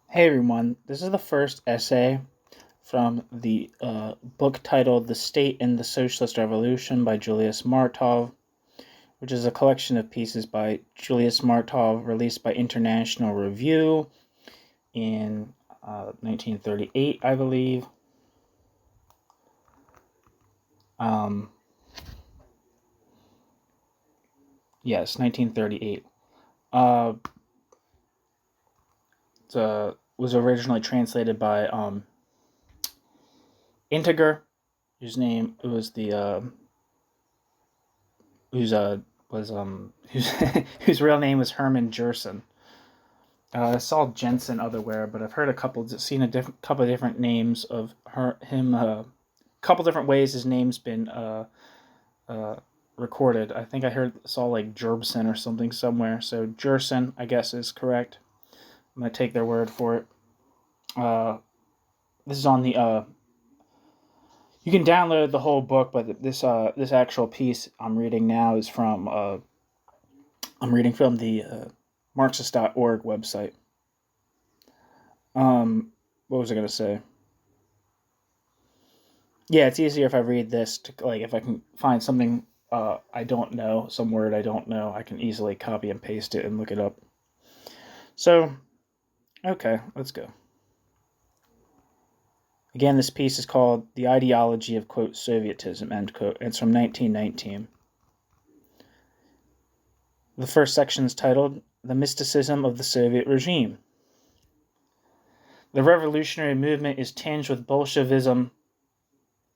Hey everyone, this is the first essay from the book titled The State and the Socialist Revolution by Julius Martov, which is a collection of pieces by Julius Martov released by International Review in 1938, I believe. Yes, 1938. Uh, was originally translated by Integer, whose name was the whose was whose whose real name was Herman Jerson. I saw Jensen otherwhere, but I've heard seen a couple of different names of him. Couple different ways his name's been recorded. I think saw like Jerbson or something somewhere. So Jerson, I guess, is correct. I'm gonna take their word for it. This is on the. You can download the whole book, but this actual piece I'm reading now is from. I'm reading from the Marxist.org website. What was I gonna say? Yeah, it's easier if I read this if I can find something I don't know, some word I don't know, I can easily copy and paste it and look it up. So, okay, let's go. Again, this piece is called The Ideology of, quote, Sovietism, end quote. It's from 1919. The first section is titled The Mysticism of the Soviet Regime. The revolutionary movement is tinged with Bolshevism.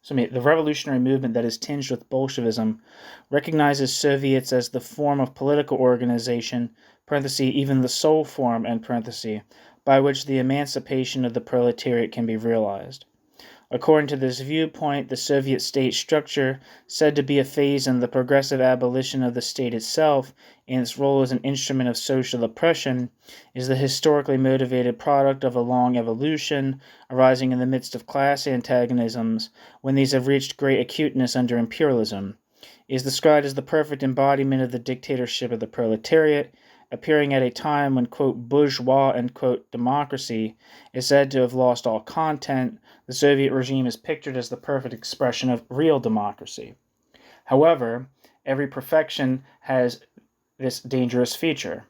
The revolutionary movement that is tinged with Bolshevism recognizes Soviets as the form of political organization, even the sole form, by which the emancipation of the proletariat can be realized. According to this viewpoint, the Soviet state structure, said to be a phase in the progressive abolition of the state itself and its role as an instrument of social oppression, is the historically motivated product of a long evolution, arising in the midst of class antagonisms, when these have reached great acuteness under imperialism. It is described as the perfect embodiment of the dictatorship of the proletariat, appearing at a time when, quote, bourgeois and, quote, democracy is said to have lost all content. The Soviet regime is pictured as the perfect expression of real democracy. However, every perfection has this dangerous feature.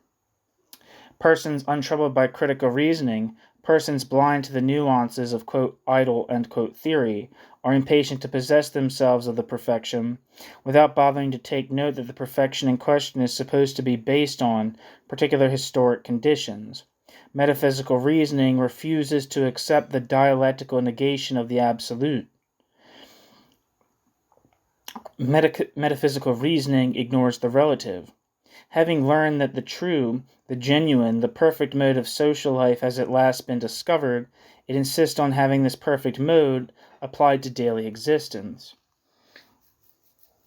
Persons untroubled by critical reasoning, persons blind to the nuances of, quote, idle, end quote, theory, are impatient to possess themselves of the perfection, without bothering to take note that the perfection in question is supposed to be based on particular historic conditions. Metaphysical reasoning refuses to accept the dialectical negation of the absolute. Metaphysical reasoning ignores the relative. Having learned that the true, the genuine, the perfect mode of social life has at last been discovered, it insists on having this perfect mode applied to daily existence.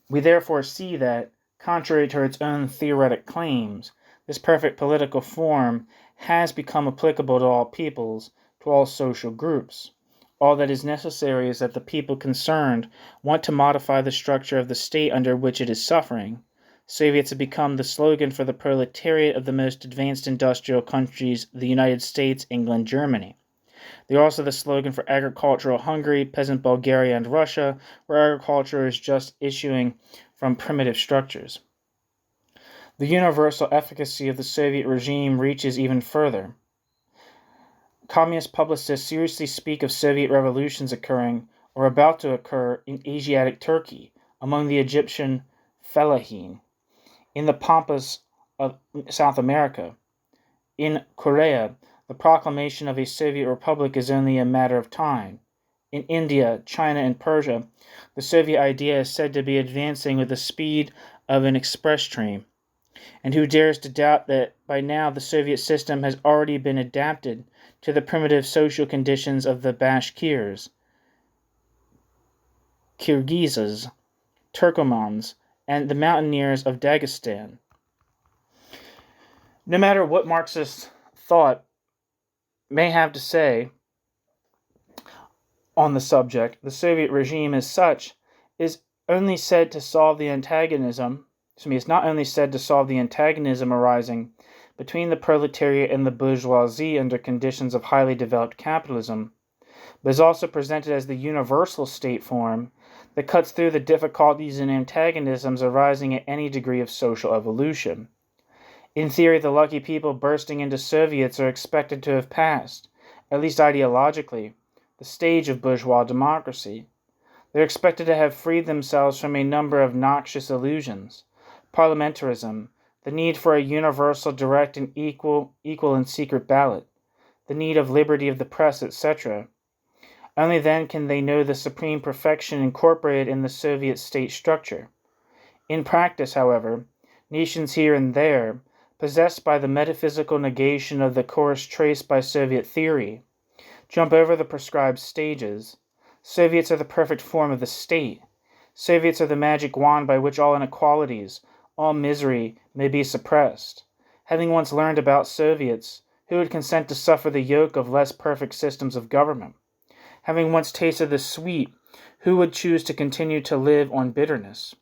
We therefore see that, contrary to its own theoretic claims, this perfect political form has become applicable to all peoples, to all social groups. All that is necessary is that the people concerned want to modify the structure of the state under which it is suffering. Soviets have become the slogan for the proletariat of the most advanced industrial countries, the United States, England, Germany. They are also the slogan for agricultural Hungary, peasant Bulgaria, and Russia, where agriculture is just issuing from primitive structures. The universal efficacy of the Soviet regime reaches even further. Communist publicists seriously speak of Soviet revolutions occurring or about to occur in Asiatic Turkey, among the Egyptian fellahin, in the pampas of South America. In Korea, the proclamation of a Soviet republic is only a matter of time. In India, China, and Persia, the Soviet idea is said to be advancing with the speed of an express train. And who dares to doubt that by now the Soviet system has already been adapted to the primitive social conditions of the Bashkirs, Kyrgyzs, Turkomans, and the mountaineers of Dagestan? No matter what Marxist thought may have to say on the subject, the Soviet regime as such is only said to solve the antagonism. It's not only said to solve the antagonism arising between the proletariat and the bourgeoisie under conditions of highly developed capitalism, but is also presented as the universal state form that cuts through the difficulties and antagonisms arising at any degree of social evolution. In theory, the lucky people bursting into Soviets are expected to have passed, at least ideologically, the stage of bourgeois democracy. They are expected to have freed themselves from a number of noxious illusions: parliamentarism, the need for a universal, direct, and equal and secret ballot, the need of liberty of the press, etc. Only then can they know the supreme perfection incorporated in the Soviet state structure. In practice, however, nations here and there, possessed by the metaphysical negation of the course traced by Soviet theory, jump over the prescribed stages. Soviets are the perfect form of the state. Soviets are the magic wand by which all inequalities, all misery may be suppressed. Having once learned about Soviets, who would consent to suffer the yoke of less perfect systems of government? Having once tasted the sweet, who would choose to continue to live on bitterness?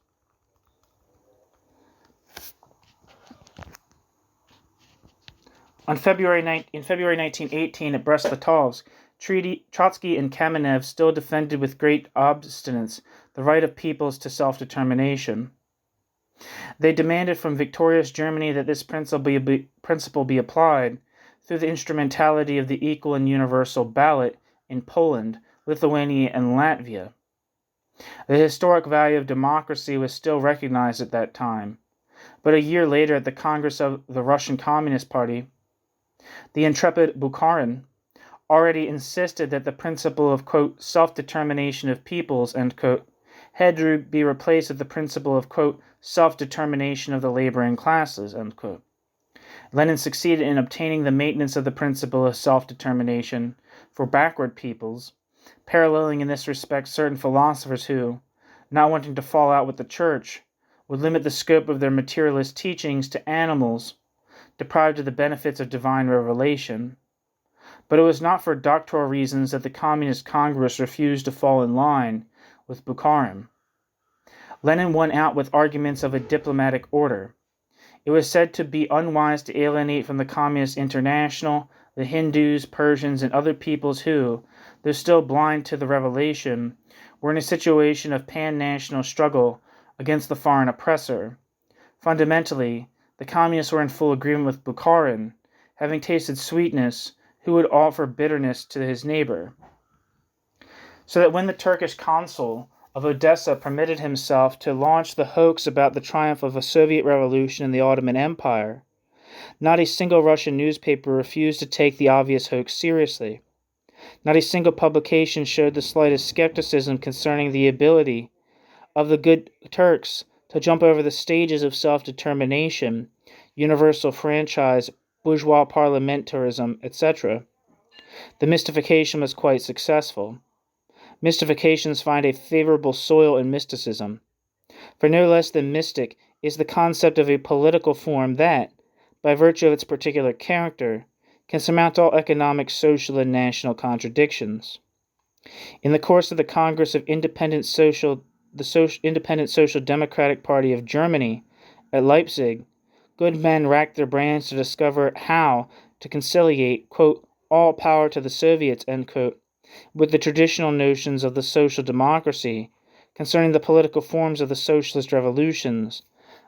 In February 1918 at Brest-Litovsk, Trotsky and Kamenev still defended with great obstinance the right of peoples to self-determination. They demanded from victorious Germany that this principle be applied through the instrumentality of the equal and universal ballot in Poland, Lithuania, and Latvia. The historic value of democracy was still recognized at that time, but a year later at the Congress of the Russian Communist Party, the intrepid Bukharin already insisted that the principle of, quote, self-determination of peoples, end quote, had to be replaced with the principle of, quote, self-determination of the laboring classes, end quote. Lenin succeeded in obtaining the maintenance of the principle of self-determination for backward peoples, paralleling in this respect certain philosophers who, not wanting to fall out with the Church, would limit the scope of their materialist teachings to animals deprived of the benefits of divine revelation. But it was not for doctrinal reasons that the Communist Congress refused to fall in line with Bukharin. Lenin won out with arguments of a diplomatic order. It was said to be unwise to alienate from the Communist International the Hindus, Persians, and other peoples who, though still blind to the revelation, were in a situation of pan-national struggle against the foreign oppressor. Fundamentally, the Communists were in full agreement with Bukharin, having tasted sweetness, who would offer bitterness to his neighbor. So that when the Turkish consul of Odessa permitted himself to launch the hoax about the triumph of a Soviet revolution in the Ottoman Empire, not a single Russian newspaper refused to take the obvious hoax seriously. Not a single publication showed the slightest skepticism concerning the ability of the good Turks to jump over the stages of self-determination, universal franchise, bourgeois parliamentarism, etc. The mystification was quite successful. Mystifications find a favorable soil in mysticism, for no less than mystic is the concept of a political form that, by virtue of its particular character, can surmount all economic, social, and national contradictions. In the course of the Congress of Independent Social Democratic Party of Germany at Leipzig, good men racked their brains to discover how to conciliate, quote, all power to the Soviets, end quote, with the traditional notions of the social democracy concerning the political forms of the socialist revolutions,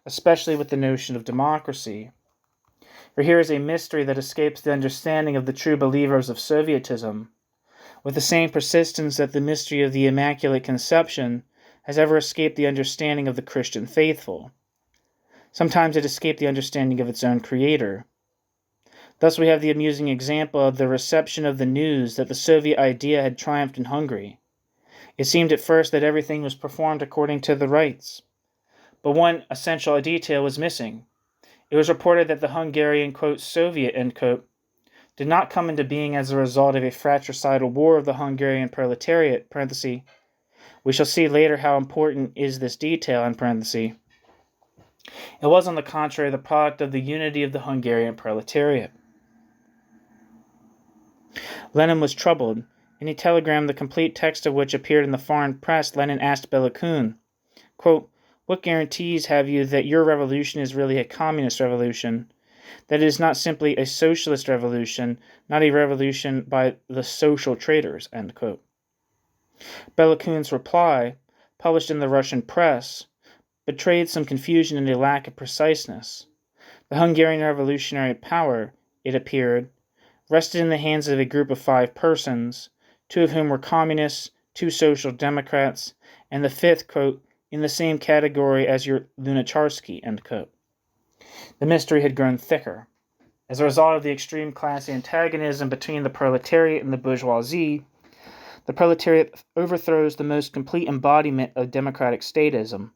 especially with the notion of democracy. For here is a mystery that escapes the understanding of the true believers of Sovietism, with the same persistence that the mystery of the Immaculate Conception has ever escaped the understanding of the Christian faithful. Sometimes it escaped the understanding of its own creator. Thus we have the amusing example of the reception of the news that the Soviet idea had triumphed in Hungary. It seemed at first that everything was performed according to the rites, but one essential detail was missing. It was reported that the Hungarian, quote, Soviet, end quote, did not come into being as a result of a fratricidal war of the Hungarian proletariat, parenthesis. We shall see later how important is this detail, in parenthesis. It was, on the contrary, the product of the unity of the Hungarian proletariat. Lenin was troubled. In a telegram, the complete text of which appeared in the foreign press, Lenin asked Belakun, quote, what guarantees have you that your revolution is really a communist revolution? that it is not simply a socialist revolution, not a revolution by the social traitors, end quote. Belakun's reply, published in the Russian press, betrayed some confusion and a lack of preciseness. The Hungarian revolutionary power, it appeared, rested in the hands of a group of 5 persons, 2 of whom were communists, 2 social democrats, and the 5th, quote, in the same category as your Lunacharsky, end quote. The mystery had grown thicker. As a result of the extreme class antagonism between the proletariat and the bourgeoisie, the proletariat overthrows the most complete embodiment of democratic statism.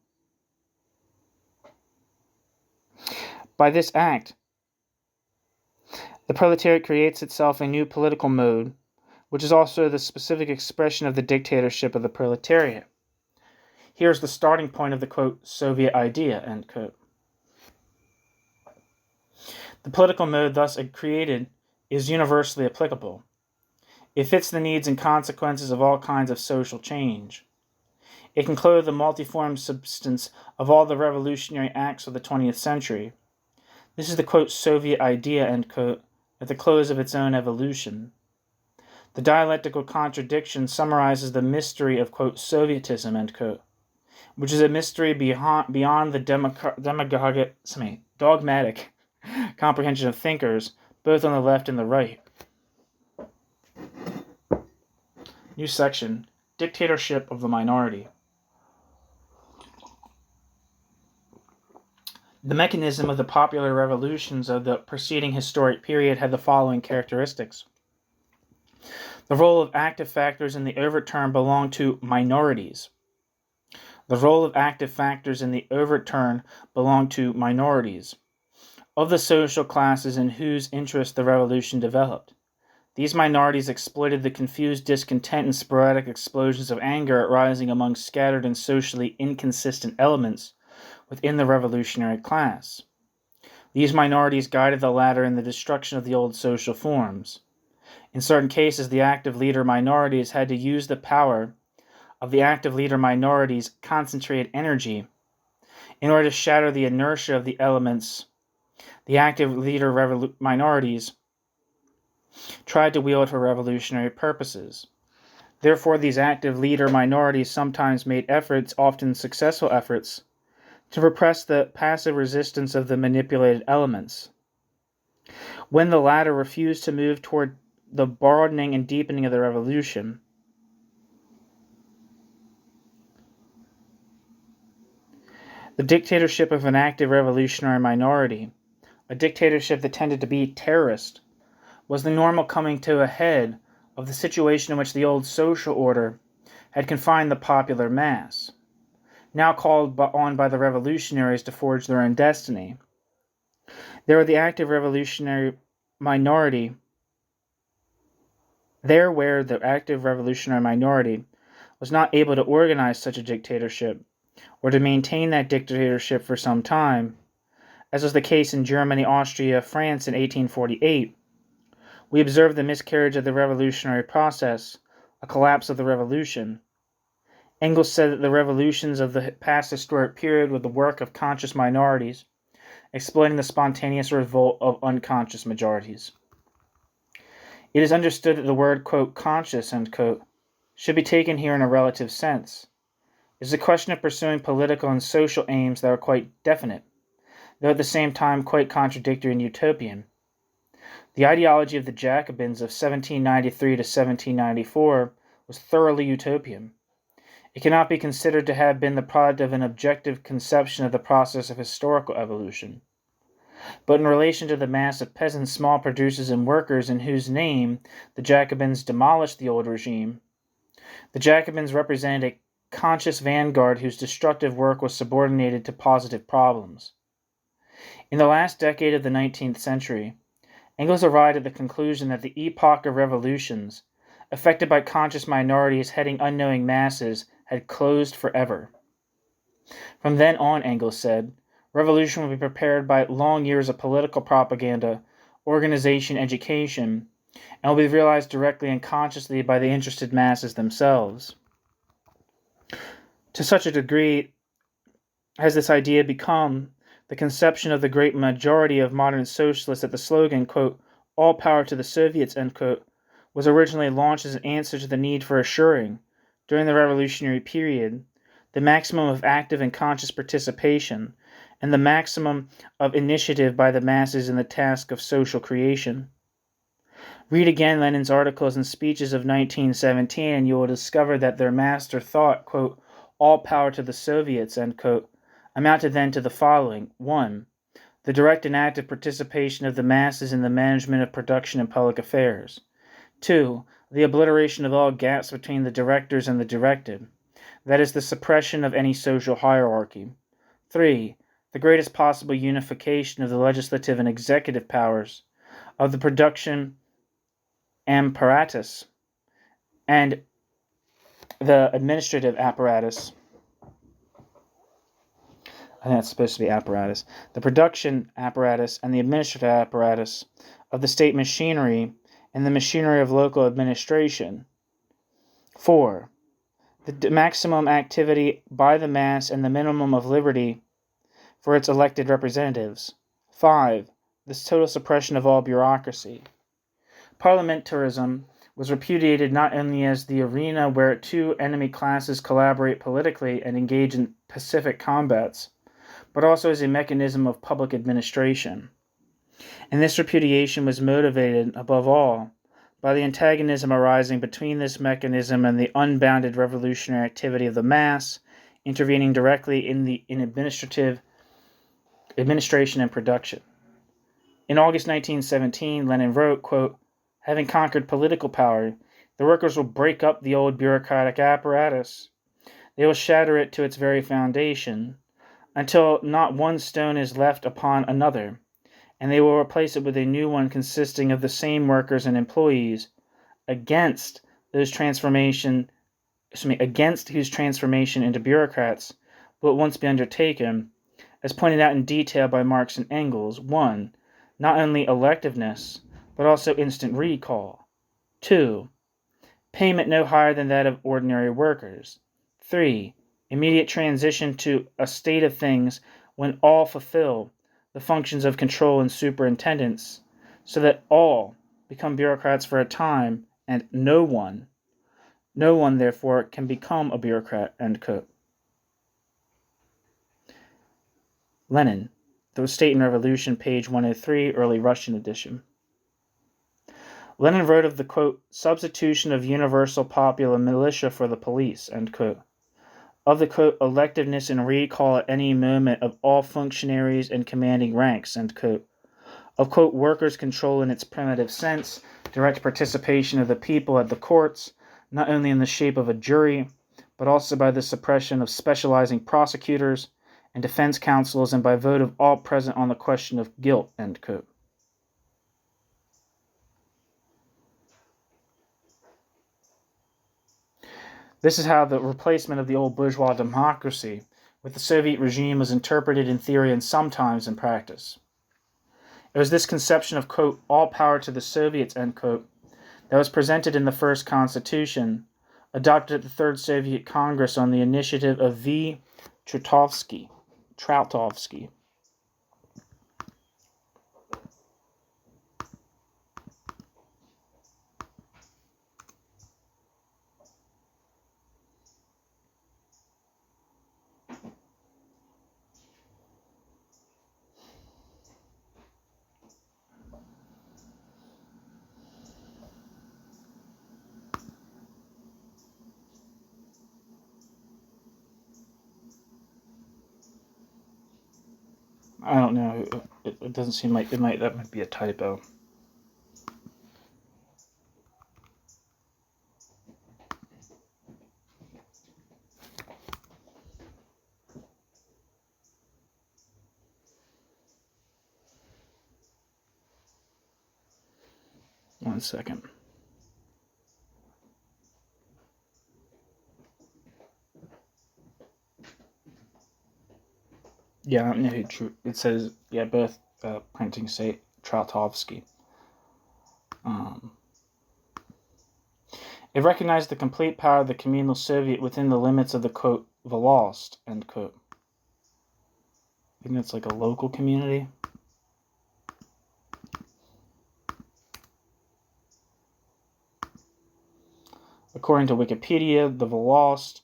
By this act, the proletariat creates itself a new political mode, which is also the specific expression of the dictatorship of the proletariat. Here's the starting point of the, quote, Soviet idea, end quote. The political mode thus created is universally applicable. It fits the needs and consequences of all kinds of social change. It can clothe the multiform substance of all the revolutionary acts of the 20th century. This is the, quote, Soviet idea, end quote, at the close of its own evolution. The dialectical contradiction summarizes the mystery of, quote, Sovietism, end quote, which is a mystery beyond the dogmatic comprehension of thinkers, both on the left and the right. New section, Dictatorship of the Minority. The mechanism of the popular revolutions of the preceding historic period had the following characteristics. The role of active factors in the overturn belonged to minorities. The role of active factors in the overturn belonged to minorities, of the social classes in whose interest the revolution developed. These minorities exploited the confused discontent and sporadic explosions of anger arising among scattered and socially inconsistent elements within the revolutionary class. These minorities guided the latter in the destruction of the old social forms. In certain cases, the active leader minorities had to use the power of the active leader minorities' concentrated energy in order to shatter the inertia of the elements the active leader minorities tried to wield for revolutionary purposes. Therefore, these active leader minorities sometimes made efforts, often successful efforts, to repress the passive resistance of the manipulated elements. When the latter refused to move toward the broadening and deepening of the revolution, the dictatorship of an active revolutionary minority, a dictatorship that tended to be terrorist, was the normal coming to a head of the situation in which the old social order had confined the popular mass, now called on by the revolutionaries to forge their own destiny. There were the active revolutionary minority. There where the active revolutionary minority was not able to organize such a dictatorship, or to maintain that dictatorship for some time, as was the case in Germany, Austria, France in 1848, we observe the miscarriage of the revolutionary process, a collapse of the revolution. Engels said that the revolutions of the past historic period were the work of conscious minorities, exploiting the spontaneous revolt of unconscious majorities. It is understood that the word, quote, conscious, end quote, should be taken here in a relative sense. It is a question of pursuing political and social aims that are quite definite, though at the same time quite contradictory and utopian. The ideology of the Jacobins of 1793 to 1794 was thoroughly utopian. It cannot be considered to have been the product of an objective conception of the process of historical evolution. But in relation to the mass of peasants, small producers, and workers in whose name the Jacobins demolished the old regime, the Jacobins represented a conscious vanguard whose destructive work was subordinated to positive problems. In the last decade of the 19th century, Engels arrived at the conclusion that the epoch of revolutions, affected by conscious minorities heading unknowing masses, had closed forever. From then on, Engels said, revolution will be prepared by long years of political propaganda, organization, education, and will be realized directly and consciously by the interested masses themselves. To such a degree has this idea become The conception of the great majority of modern socialists that the slogan, quote, "all power to the Soviets," end quote, was originally launched as an answer to the need for assuring, during the revolutionary period, the maximum of active and conscious participation and the maximum of initiative by the masses in the task of social creation. Read again Lenin's articles and speeches of 1917, and you will discover that their master thought, quote, "all power to the Soviets," end quote, amounted then to the following: 1. The direct and active participation of the masses in the management of production and public affairs. 2. The obliteration of all gaps between the directors and the directed, that is, the suppression of any social hierarchy. 3. The greatest possible unification of the legislative and executive powers, of the production apparatus, and the administrative apparatus. I think that's supposed to be apparatus. The production apparatus and the administrative apparatus of the state machinery and the machinery of local administration. 4. The maximum activity by the mass and the minimum of liberty for its elected representatives. 5. The total suppression of all bureaucracy. Parliamentarism was repudiated not only as the arena where two enemy classes collaborate politically and engage in pacific combats, but also as a mechanism of public administration. And this repudiation was motivated, above all, by the antagonism arising between this mechanism and the unbounded revolutionary activity of the mass, intervening directly in administration and production. In August 1917, Lenin wrote, quote, "Having conquered political power, the workers will break up the old bureaucratic apparatus. They will shatter it to its very foundation, until not one stone is left upon another, and they will replace it with a new one consisting of the same workers and employees, against whose transformation into bureaucrats will at once be undertaken, as pointed out in detail by Marx and Engels. 1. Not only electiveness, but also instant recall. 2. Payment no higher than that of ordinary workers. 3. Immediate transition to a state of things when all fulfill the functions of control and superintendence, so that all become bureaucrats for a time, and no one therefore can become a bureaucrat," end quote. Lenin, The State and Revolution, page 103, early Russian edition. Lenin wrote of the, quote, "substitution of universal popular militia for the police," end quote, of the, quote, "electiveness and recall at any moment of all functionaries and commanding ranks," end quote, of, quote, "workers' control in its primitive sense, direct participation of the people at the courts, not only in the shape of a jury, but also by the suppression of specializing prosecutors and defense counsels, and by vote of all present on the question of guilt," end quote. This is how the replacement of the old bourgeois democracy with the Soviet regime was interpreted in theory and sometimes in practice. It was this conception of, quote, "all power to the Soviets," end quote, that was presented in the first constitution, adopted at the Third Soviet Congress on the initiative of V. Trautovsky. I don't know. It doesn't seem like that might be a typo. One second. Yeah, I don't know who. It says, yeah, both printing say Trautovsky. It recognized the complete power of the communal Soviet within the limits of the, quote, Volnost, end quote. I think that's like a local community. According to Wikipedia, the Volosht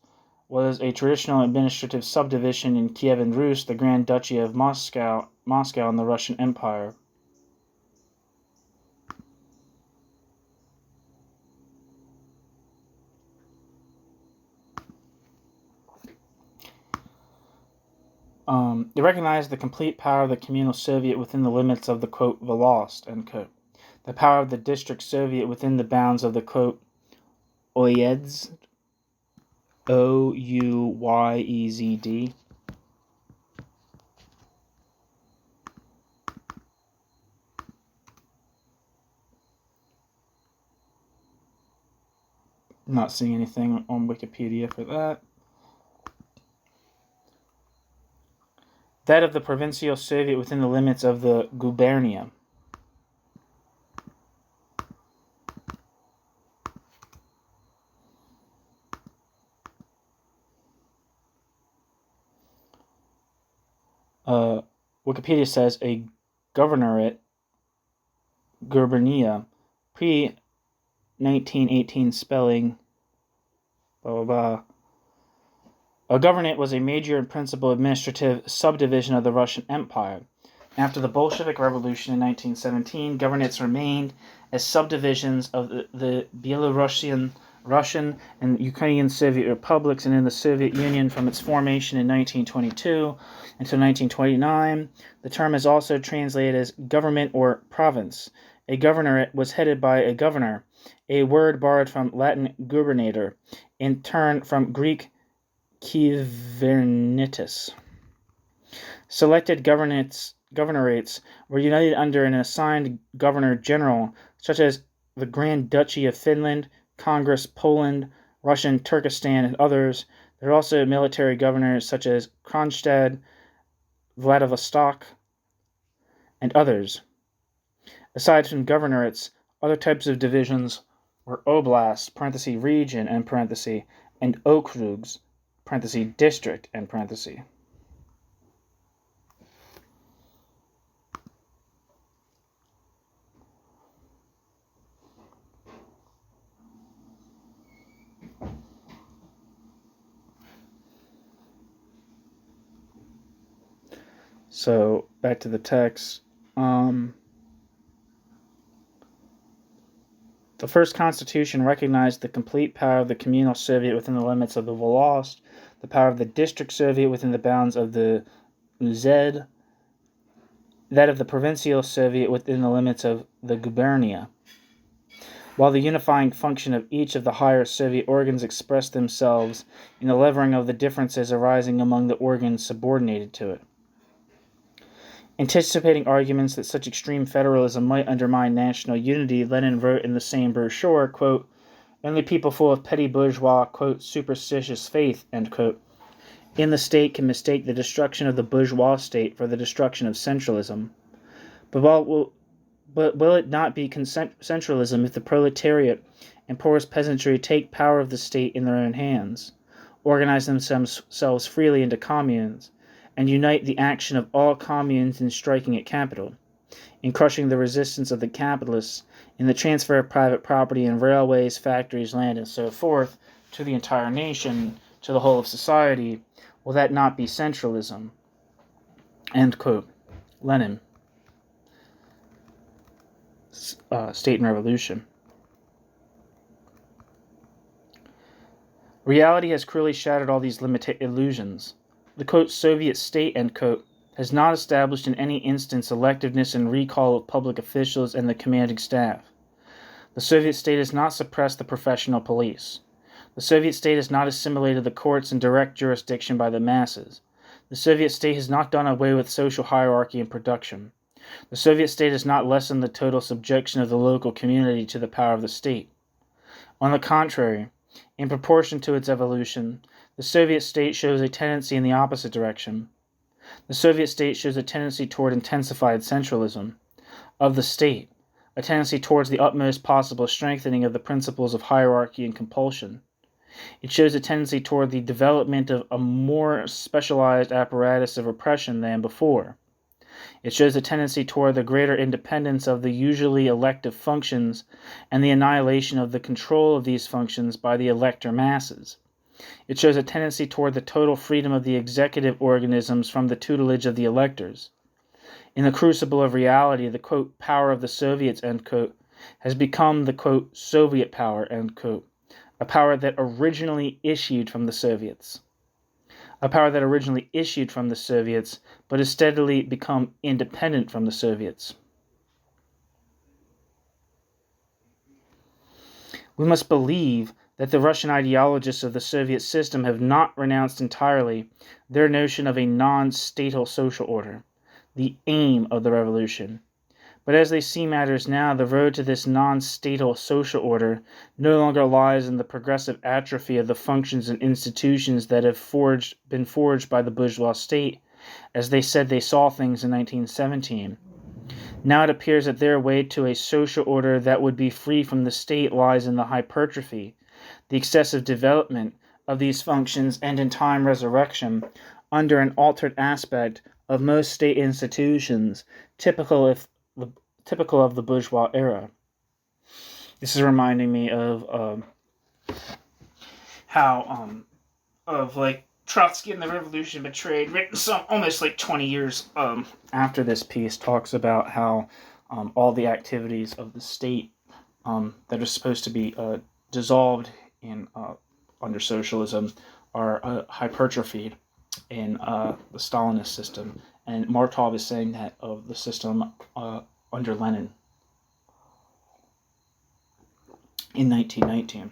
was a traditional administrative subdivision in Kievan Rus, the Grand Duchy of Moscow in the Russian Empire. They recognized the complete power of the communal Soviet within the limits of the, quote, Volosht, end quote. The power of the district Soviet within the bounds of the, quote, Oyezd, Ouyezd. I'm not seeing anything on Wikipedia for that. That of the provincial Soviet within the limits of the gubernia. Wikipedia says a governorate, gubernia, pre-1918 spelling, blah, blah, blah. A governorate was a major and principal administrative subdivision of the Russian Empire. After the Bolshevik Revolution in 1917, governorates remained as subdivisions of the Belarusian, Russian, and Ukrainian Soviet republics, and in the Soviet Union from its formation in 1922 until 1929. The term is also translated as government or province. A governorate was headed by a governor, a word borrowed from Latin gubernator, in turn from Greek kybernetes. Selected governorates were united under an assigned governor-general, such as the Grand Duchy of Finland, Congress, Poland, Russian Turkestan, and others. There are also military governors such as Kronstadt, Vladivostok, and others. Aside from governorates, other types of divisions were oblasts, parenthesis, region, and parenthesis, and okrugs, parenthesis, district, and parenthesis. So, back to the text. The first constitution recognized the complete power of the communal Soviet within the limits of the Volosht, the power of the district Soviet within the bounds of the Uyezd, that of the provincial Soviet within the limits of the gubernia, while the unifying function of each of the higher Soviet organs expressed themselves in the levering of the differences arising among the organs subordinated to it. Anticipating arguments that such extreme federalism might undermine national unity, Lenin wrote in the same brochure, quote, only people full of petty bourgeois, quote, superstitious faith, end quote, in the state can mistake the destruction of the bourgeois state for the destruction of centralism. But will it not be centralism if the proletariat and poorest peasantry take power of the state in their own hands, organize themselves freely into communes, and unite the action of all communes in striking at capital, in crushing the resistance of the capitalists, in the transfer of private property in railways, factories, land, and so forth, to the entire nation, to the whole of society? Will that not be centralism? End quote. Lenin. State and Revolution. Reality has cruelly shattered all these illusions. The, quote, Soviet state, end quote, has not established in any instance electiveness and recall of public officials and the commanding staff. The Soviet state has not suppressed the professional police. The Soviet state has not assimilated the courts and direct jurisdiction by the masses. The Soviet state has not done away with social hierarchy and production. The Soviet state has not lessened the total subjection of the local community to the power of the state. On the contrary, in proportion to its evolution, the Soviet state shows a tendency in the opposite direction. The Soviet state shows a tendency toward intensified centralism of the state, a tendency towards the utmost possible strengthening of the principles of hierarchy and compulsion. It shows a tendency toward the development of a more specialized apparatus of repression than before. It shows a tendency toward the greater independence of the usually elective functions and the annihilation of the control of these functions by the elector masses. It shows a tendency toward the total freedom of the executive organisms from the tutelage of the electors. In the crucible of reality, the, quote, power of the Soviets, end quote, has become the, quote, Soviet power, end quote, a power that originally issued from the Soviets. A power that originally issued from the Soviets, but has steadily become independent from the Soviets. We must believe that the Russian ideologists of the Soviet system have not renounced entirely their notion of a non-statal social order, the aim of the revolution. But as they see matters now, the road to this non-statal social order no longer lies in the progressive atrophy of the functions and institutions that have been forged by the bourgeois state, as they said they saw things in 1917. Now it appears that their way to a social order that would be free from the state lies in the hypertrophy, the excessive development of these functions, and in time resurrection, under an altered aspect, of most state institutions, typical of the bourgeois era. This is reminding me of how Trotsky and the Revolution Betrayed, written almost 20 years after this piece, talks about how all the activities of the state that are supposed to be dissolved in under socialism are hypertrophied in the Stalinist system, and Martov is saying that of the system under Lenin in 1919.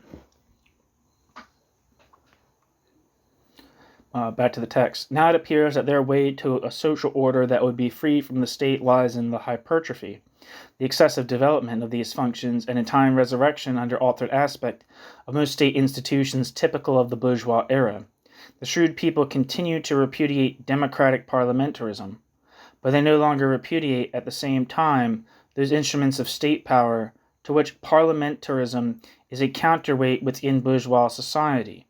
Back to the text. Now it appears that their way to a social order that would be free from the state lies in the hypertrophy, the excessive development of these functions, and in time resurrection under altered aspect of most state institutions typical of the bourgeois era. The shrewd people continue to repudiate democratic parliamentarism, but they no longer repudiate at the same time those instruments of state power to which parliamentarism is a counterweight within bourgeois society.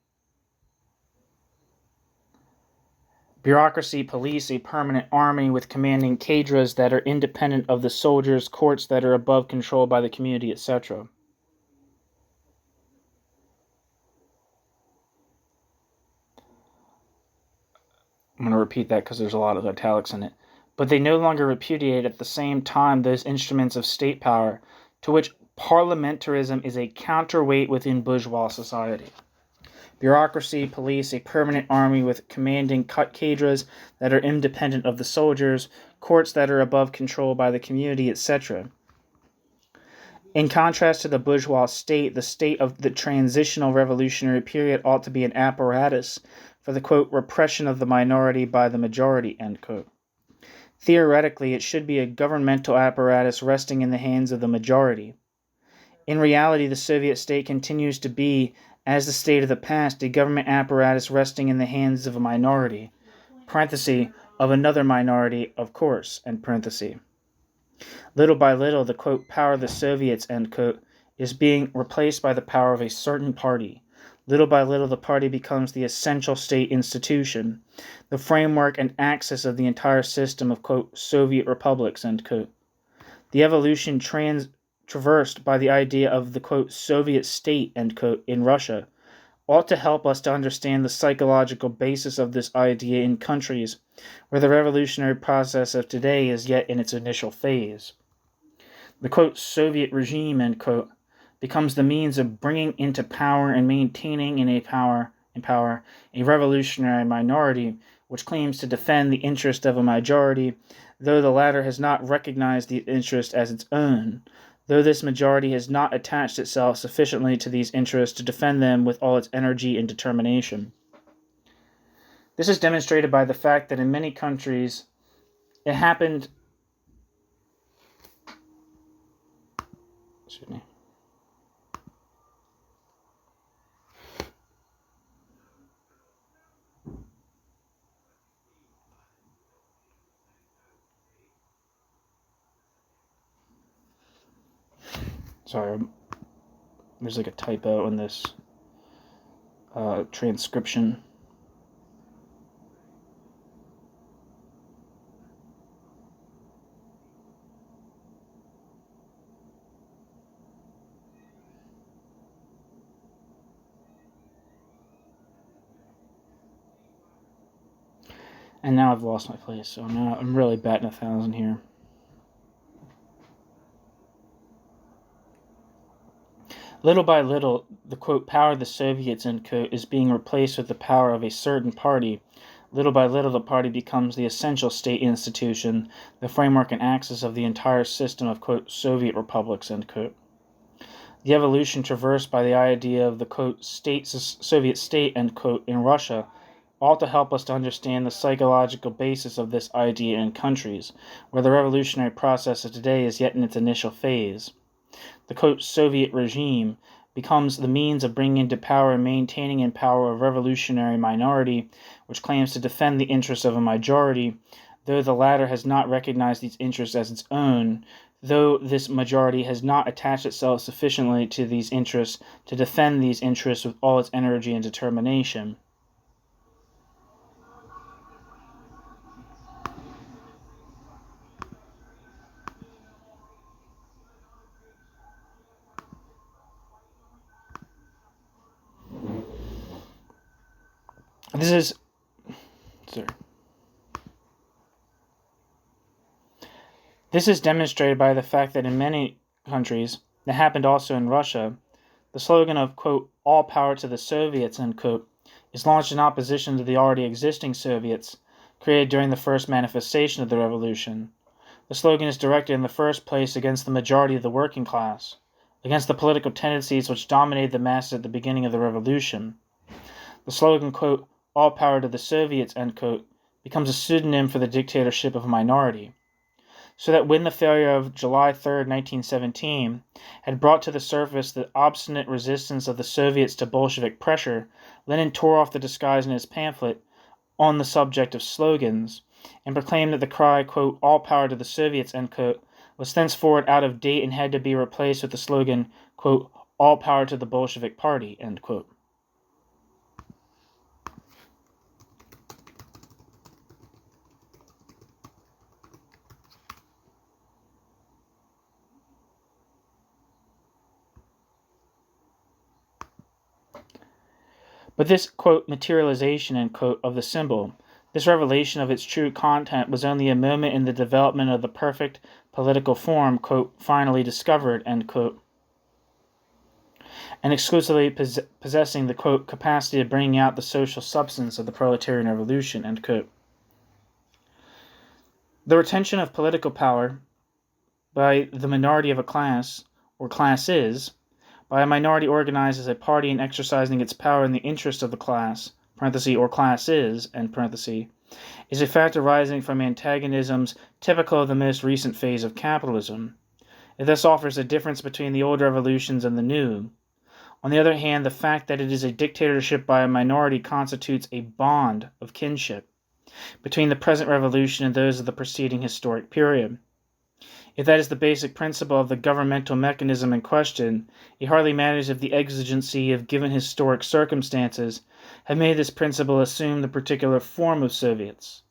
Bureaucracy, police, a permanent army with commanding cadres that are independent of the soldiers, courts that are above control by the community, etc. I'm going to repeat that because there's a lot of italics in it. But they no longer repudiate at the same time those instruments of state power to which parliamentarism is a counterweight within bourgeois society. Bureaucracy, police, a permanent army with commanding cadres that are independent of the soldiers, courts that are above control by the community, etc. In contrast to the bourgeois state, the state of the transitional revolutionary period ought to be an apparatus for the, quote, repression of the minority by the majority, end quote. Theoretically, it should be a governmental apparatus resting in the hands of the majority. In reality, the Soviet state continues to be, as the state of the past, a government apparatus resting in the hands of a minority, parenthesis, of another minority, of course, end parenthesis. Little by little, the, quote, power of the Soviets, end quote, is being replaced by the power of a certain party. Little by little, the party becomes the essential state institution, the framework and axis of the entire system of, quote, Soviet republics, end quote. The evolution traversed by the idea of the, quote, Soviet state, end quote, in Russia ought to help us to understand the psychological basis of this idea in countries where the revolutionary process of today is yet in its initial phase. The, quote, Soviet regime, end quote, becomes the means of bringing into power and maintaining in power a revolutionary minority which claims to defend the interest of a majority, though the latter has not recognized the interest as its own, though this majority has not attached itself sufficiently to these interests to defend them with all its energy and determination. This is demonstrated by the fact that in many countries it happened. Excuse me. Sorry, there's a typo in this transcription. And now I've lost my place, so I'm really batting 1,000 here. Little by little, the, quote, power of the Soviets, end quote, is being replaced with the power of a certain party. Little by little, the party becomes the essential state institution, the framework and axis of the entire system of, quote, Soviet republics, end quote. The evolution traversed by the idea of the, quote, Soviet state, end quote, in Russia ought to help us to understand the psychological basis of this idea in countries where the revolutionary process of today is yet in its initial phase. The, quote, Soviet regime becomes the means of bringing into power and maintaining in power a revolutionary minority which claims to defend the interests of a majority, though the latter has not recognized these interests as its own, though this majority has not attached itself sufficiently to these interests to defend these interests with all its energy and determination. This is demonstrated by the fact that in many countries, that happened also in Russia, the slogan of, quote, all power to the Soviets, end quote, is launched in opposition to the already existing Soviets, created during the first manifestation of the revolution. The slogan is directed in the first place against the majority of the working class, against the political tendencies which dominated the masses at the beginning of the revolution. The slogan, quote, all power to the Soviets, end quote, becomes a pseudonym for the dictatorship of a minority. So that when the failure of July 3, 1917, had brought to the surface the obstinate resistance of the Soviets to Bolshevik pressure, Lenin tore off the disguise in his pamphlet on the subject of slogans, and proclaimed that the cry, quote, all power to the Soviets, end quote, was thenceforward out of date and had to be replaced with the slogan, quote, all power to the Bolshevik Party, end quote. But this, quote, materialization, end quote, of the symbol, this revelation of its true content was only a moment in the development of the perfect political form, quote, finally discovered, end quote, and exclusively possessing the, quote, capacity of bringing out the social substance of the proletarian revolution, end quote. The retention of political power by the minority of a class, or classes, by a minority organized as a party and exercising its power in the interest of the class, or classes, is a fact arising from antagonisms typical of the most recent phase of capitalism. It thus offers a difference between the old revolutions and the new. On the other hand, the fact that it is a dictatorship by a minority constitutes a bond of kinship between the present revolution and those of the preceding historic period. If that is the basic principle of the governmental mechanism in question, it hardly matters if the exigency of given historic circumstances have made this principle assume the particular form of Soviets.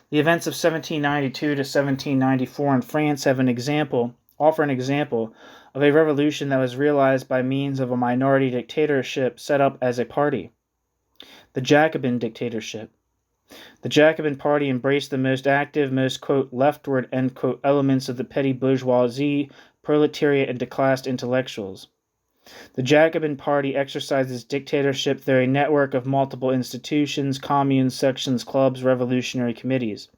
The events of 1792 to 1794 in France offer an example of a revolution that was realized by means of a minority dictatorship set up as a party. The Jacobin dictatorship. The Jacobin Party embraced the most active, most, quote, leftward, end quote, elements of the petty bourgeoisie, proletariat, and declassed intellectuals. The Jacobin Party exercises dictatorship through a network of multiple institutions, communes, sections, clubs, revolutionary committees.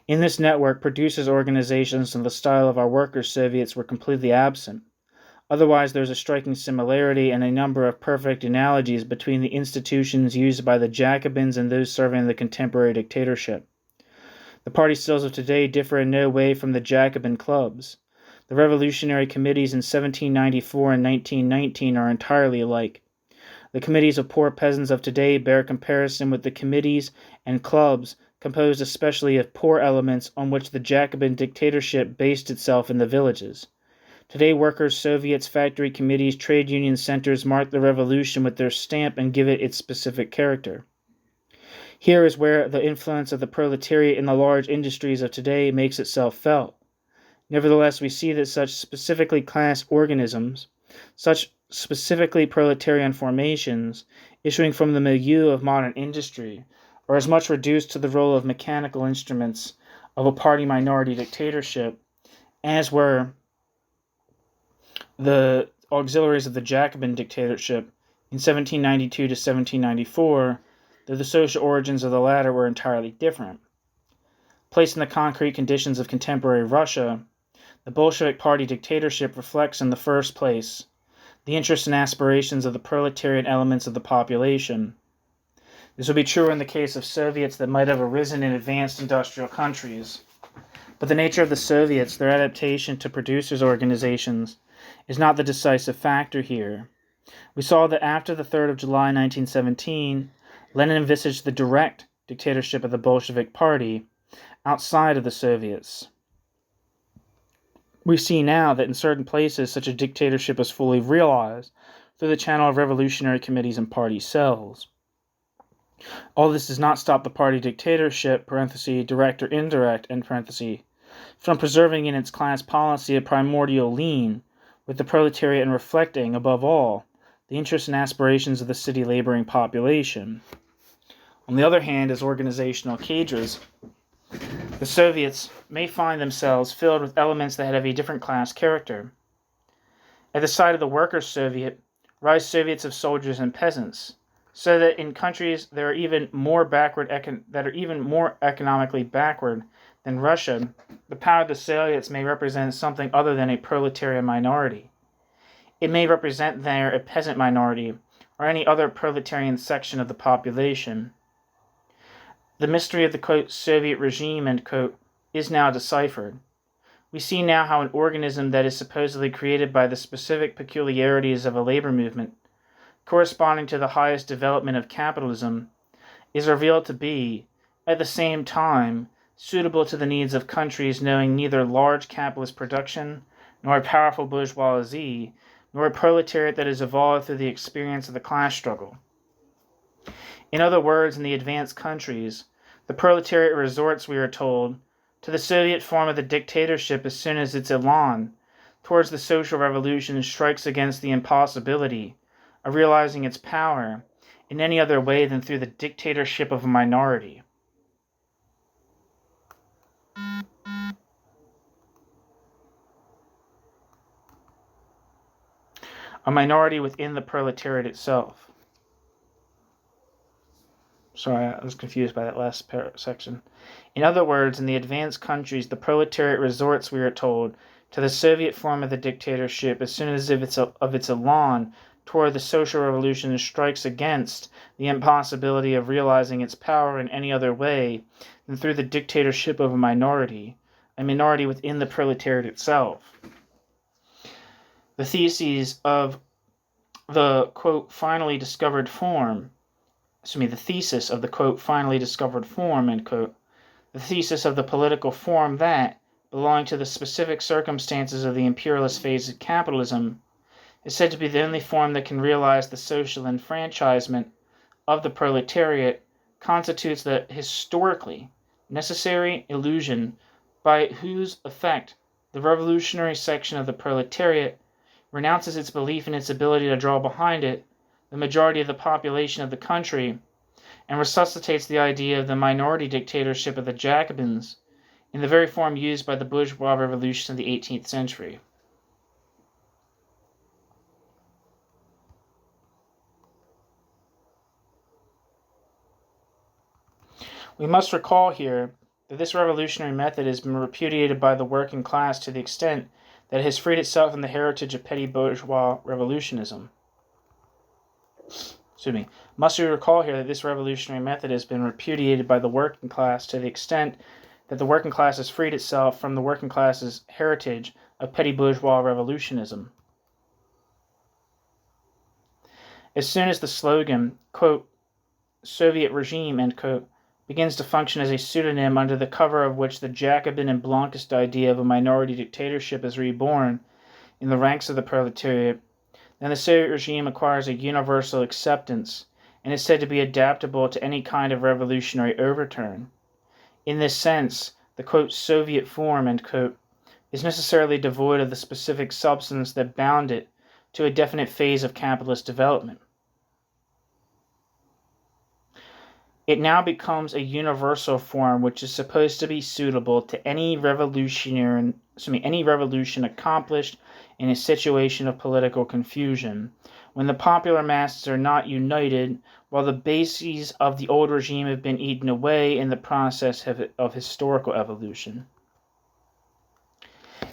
In this network, producers' organizations in the style of our workers' Soviets were completely absent. Otherwise, there is a striking similarity and a number of perfect analogies between the institutions used by the Jacobins and those serving the contemporary dictatorship. The party stills of today differ in no way from the Jacobin clubs. The revolutionary committees in 1794 and 1919 are entirely alike. The committees of poor peasants of today bear comparison with the committees and clubs composed especially of poor elements on which the Jacobin dictatorship based itself in the villages. Today, workers, Soviets, factory committees, trade union centers mark the revolution with their stamp and give it its specific character. Here is where the influence of the proletariat in the large industries of today makes itself felt. Nevertheless, we see that such specifically class organisms, such specifically proletarian formations, issuing from the milieu of modern industry, are as much reduced to the role of mechanical instruments of a party minority dictatorship as were the auxiliaries of the Jacobin dictatorship in 1792 to 1794, though the social origins of the latter were entirely different. Placed in the concrete conditions of contemporary Russia, the Bolshevik party dictatorship reflects in the first place the interests and aspirations of the proletarian elements of the population. This would be true in the case of Soviets that might have arisen in advanced industrial countries. But the nature of the Soviets, their adaptation to producers' organizations, is not the decisive factor here. We saw that after the 3rd of July 1917, Lenin envisaged the direct dictatorship of the Bolshevik Party outside of the Soviets. We see now that in certain places such a dictatorship is fully realized through the channel of revolutionary committees and party cells. All this does not stop the party dictatorship, direct or indirect, from preserving in its class policy a primordial lien with the proletariat and reflecting, above all, the interests and aspirations of the city laboring population. On the other hand, as organizational cadres, the Soviets may find themselves filled with elements that have a different class character. At the side of the Workers' Soviet rise Soviets of soldiers and peasants, so that in countries that are even more economically backward than Russia, the power of the Soviets may represent something other than a proletarian minority. It may represent there a peasant minority or any other proletarian section of the population. The mystery of the, quote, Soviet regime, end quote, is now deciphered. We see now how an organism that is supposedly created by the specific peculiarities of a labor movement, corresponding to the highest development of capitalism, is revealed to be, at the same time, suitable to the needs of countries knowing neither large capitalist production, nor a powerful bourgeoisie, nor a proletariat that has evolved through the experience of the class struggle. In other words, in the advanced countries, the proletariat resorts, we are told, to the Soviet form of the dictatorship as soon as its elan towards the social revolution strikes against the impossibility of realizing its power in any other way than through the dictatorship of a minority. A minority within the proletariat itself. Sorry, I was confused by that last section. In other words, in the advanced countries, the proletariat resorts, we are told, to the Soviet form of the dictatorship as soon as of its elan toward the social revolution strikes against the impossibility of realizing its power in any other way than through the dictatorship of a minority within the proletariat itself. The thesis of the, quote, finally discovered form, the thesis of the, quote, finally discovered form, end quote, the thesis of the political form that, belonging to the specific circumstances of the imperialist phase of capitalism, is said to be the only form that can realize the social enfranchisement of the proletariat, constitutes the historically necessary illusion by whose effect the revolutionary section of the proletariat renounces its belief in its ability to draw behind it the majority of the population of the country, and resuscitates the idea of the minority dictatorship of the Jacobins in the very form used by the bourgeois revolution of the 18th century. We must recall here that this revolutionary method has been repudiated by the working class to the extent that it has freed itself from the heritage of petty bourgeois revolutionism. Must we recall here that this revolutionary method has been repudiated by the working class to the extent that the working class has freed itself from the working class's heritage of petty bourgeois revolutionism. As soon as the slogan, quote, Soviet regime, end quote, begins to function as a pseudonym under the cover of which the Jacobin and Blanquist idea of a minority dictatorship is reborn, in the ranks of the proletariat, then the Soviet regime acquires a universal acceptance and is said to be adaptable to any kind of revolutionary overturn. In this sense, the quote, Soviet form, end quote, is necessarily devoid of the specific substance that bound it to a definite phase of capitalist development. It now becomes a universal form which is supposed to be suitable to any revolution accomplished in a situation of political confusion, when the popular masses are not united, while the bases of the old regime have been eaten away in the process of historical evolution.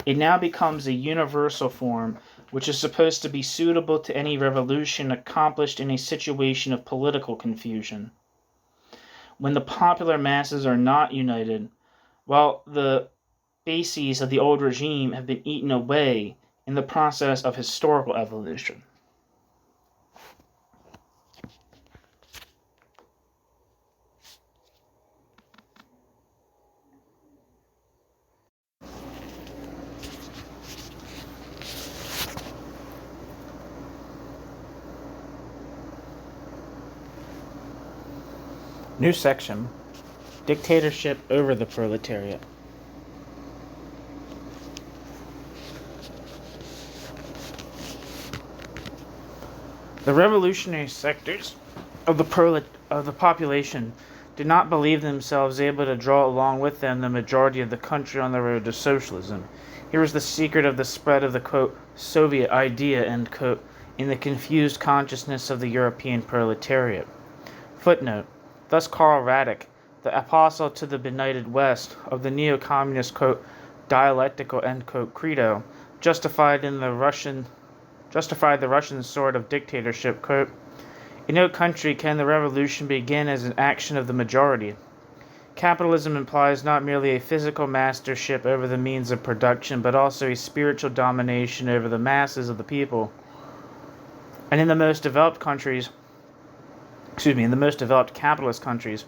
It now becomes a universal form which is supposed to be suitable to any revolution accomplished in a situation of political confusion, when the popular masses are not united, while the bases of the old regime have been eaten away in the process of historical evolution. New section: Dictatorship over the proletariat. The revolutionary sectors of the population did not believe themselves able to draw along with them the majority of the country on the road to socialism. Here was the secret of the spread of the quote, Soviet idea, end quote, in the confused consciousness of the European proletariat. Footnote: thus Karl Radek, the apostle to the benighted West of the neo-communist quote, dialectical, end quote, credo, justified the Russian sort of dictatorship, quote, in no country can the revolution begin as an action of the majority. Capitalism implies not merely a physical mastership over the means of production, but also a spiritual domination over the masses of the people. And in the most developed capitalist countries,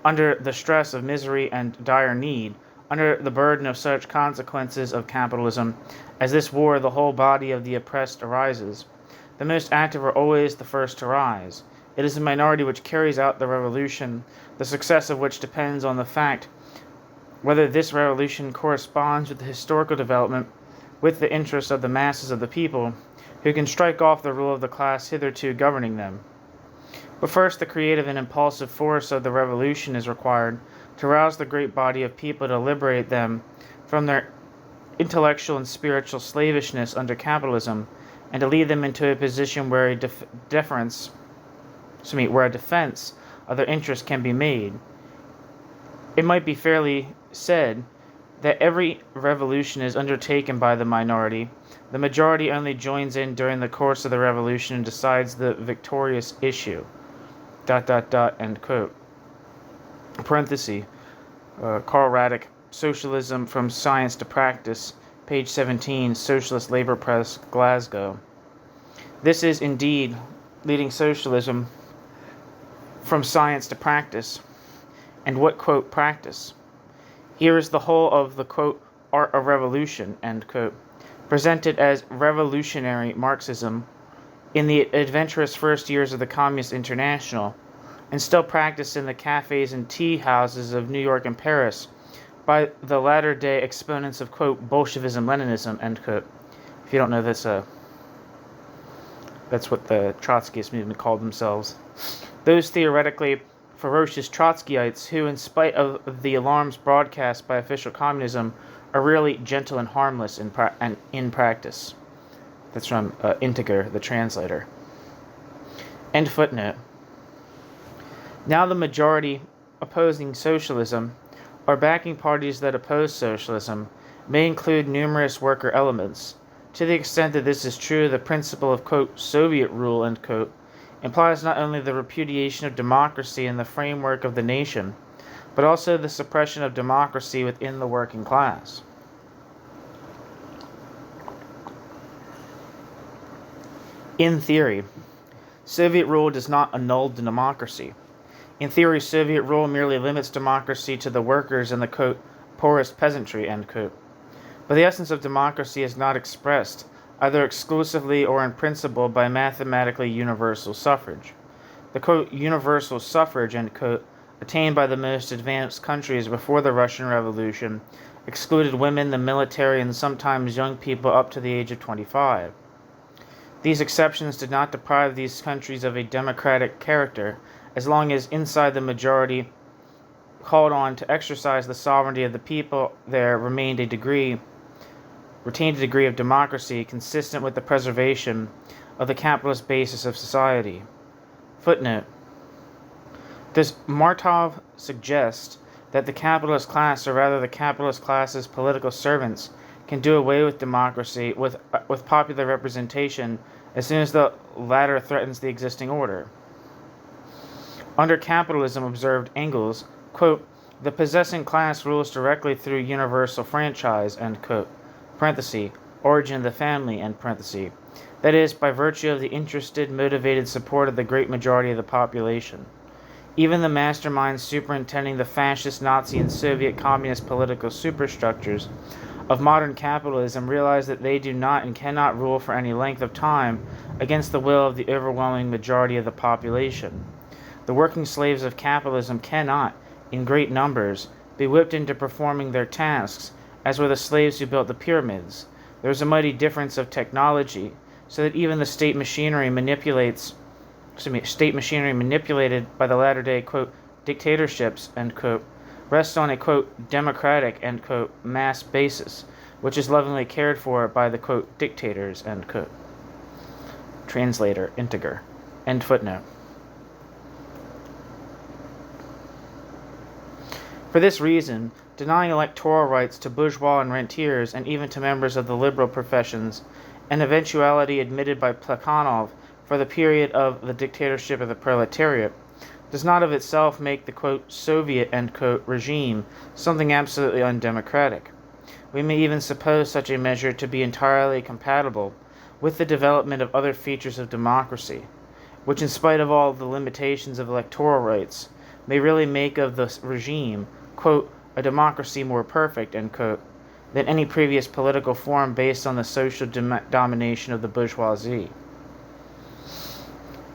under the stress of misery and dire need, under the burden of such consequences of capitalism as this war, the whole body of the oppressed arises. The most active are always the first to rise. It is the minority which carries out the revolution, the success of which depends on the fact whether this revolution corresponds with the historical development, with the interests of the masses of the people, who can strike off the rule of the class hitherto governing them. But first, the creative and impulsive force of the revolution is required to rouse the great body of people, to liberate them from their intellectual and spiritual slavishness under capitalism, and to lead them into a position where a defense of their interests can be made. It might be fairly said that every revolution is undertaken by the minority. The majority only joins in during the course of the revolution and decides the victorious issue. ... End quote. Parenthesis. Karl Radek, Socialism from Science to Practice, page 17, Socialist Labour Press, Glasgow. This is indeed leading socialism from science to practice. And what, quote, practice? Here is the whole of the, quote, art of revolution, end quote, presented as revolutionary Marxism in the adventurous first years of the Communist International, and still practiced in the cafes and tea houses of New York and Paris by the latter-day exponents of, quote, Bolshevism, Leninism, end quote. If you don't know this, that's what the Trotskyist movement called themselves. Those theoretically ferocious Trotskyites who, in spite of the alarms broadcast by official communism, are really gentle and harmless in practice. That's from Integer, the translator. End footnote. Now the majority opposing socialism, or backing parties that oppose socialism, may include numerous worker elements. To the extent that this is true, the principle of, quote, Soviet rule, end quote, implies not only the repudiation of democracy in the framework of the nation, but also the suppression of democracy within the working class. In theory, Soviet rule does not annul democracy. In theory, Soviet rule merely limits democracy to the workers and the, quote, poorest peasantry, end quote. But the essence of democracy is not expressed, either exclusively or in principle by mathematically universal suffrage. The quote, universal suffrage, end quote, attained by the most advanced countries before the Russian Revolution excluded women, the military, and sometimes young people up to the age of 25. These exceptions did not deprive these countries of a democratic character, as long as inside the majority called on to exercise the sovereignty of the people there retained a degree of democracy consistent with the preservation of the capitalist basis of society. Footnote. Does Martov suggest that the capitalist class, or rather the capitalist class's political servants, can do away with democracy, with popular representation, as soon as the latter threatens the existing order? Under capitalism, observed Engels, quote, the possessing class rules directly through universal franchise, end quote, parenthesis, origin of the family, end parenthesis, that is, by virtue of the interested, motivated support of the great majority of the population. Even the masterminds superintending the fascist, Nazi, and Soviet communist political superstructures of modern capitalism realize that they do not and cannot rule for any length of time against the will of the overwhelming majority of the population. The working slaves of capitalism cannot, in great numbers, be whipped into performing their tasks, as were the slaves who built the pyramids. There is a mighty difference of technology, so that even the state machinery manipulated by the latter-day, quote, dictatorships, end quote, rests on a, quote, democratic, end quote, mass basis, which is lovingly cared for by the, quote, dictators, end quote. Translator, Integer. End footnote. For this reason, denying electoral rights to bourgeois and rentiers, and even to members of the liberal professions, an eventuality admitted by Plekhanov for the period of the dictatorship of the proletariat, does not of itself make the, quote, Soviet, end quote, regime something absolutely undemocratic. We may even suppose such a measure to be entirely compatible with the development of other features of democracy, which, in spite of all the limitations of electoral rights, may really make of the regime, quote, a democracy more perfect, end quote, than any previous political form based on the social domination of the bourgeoisie.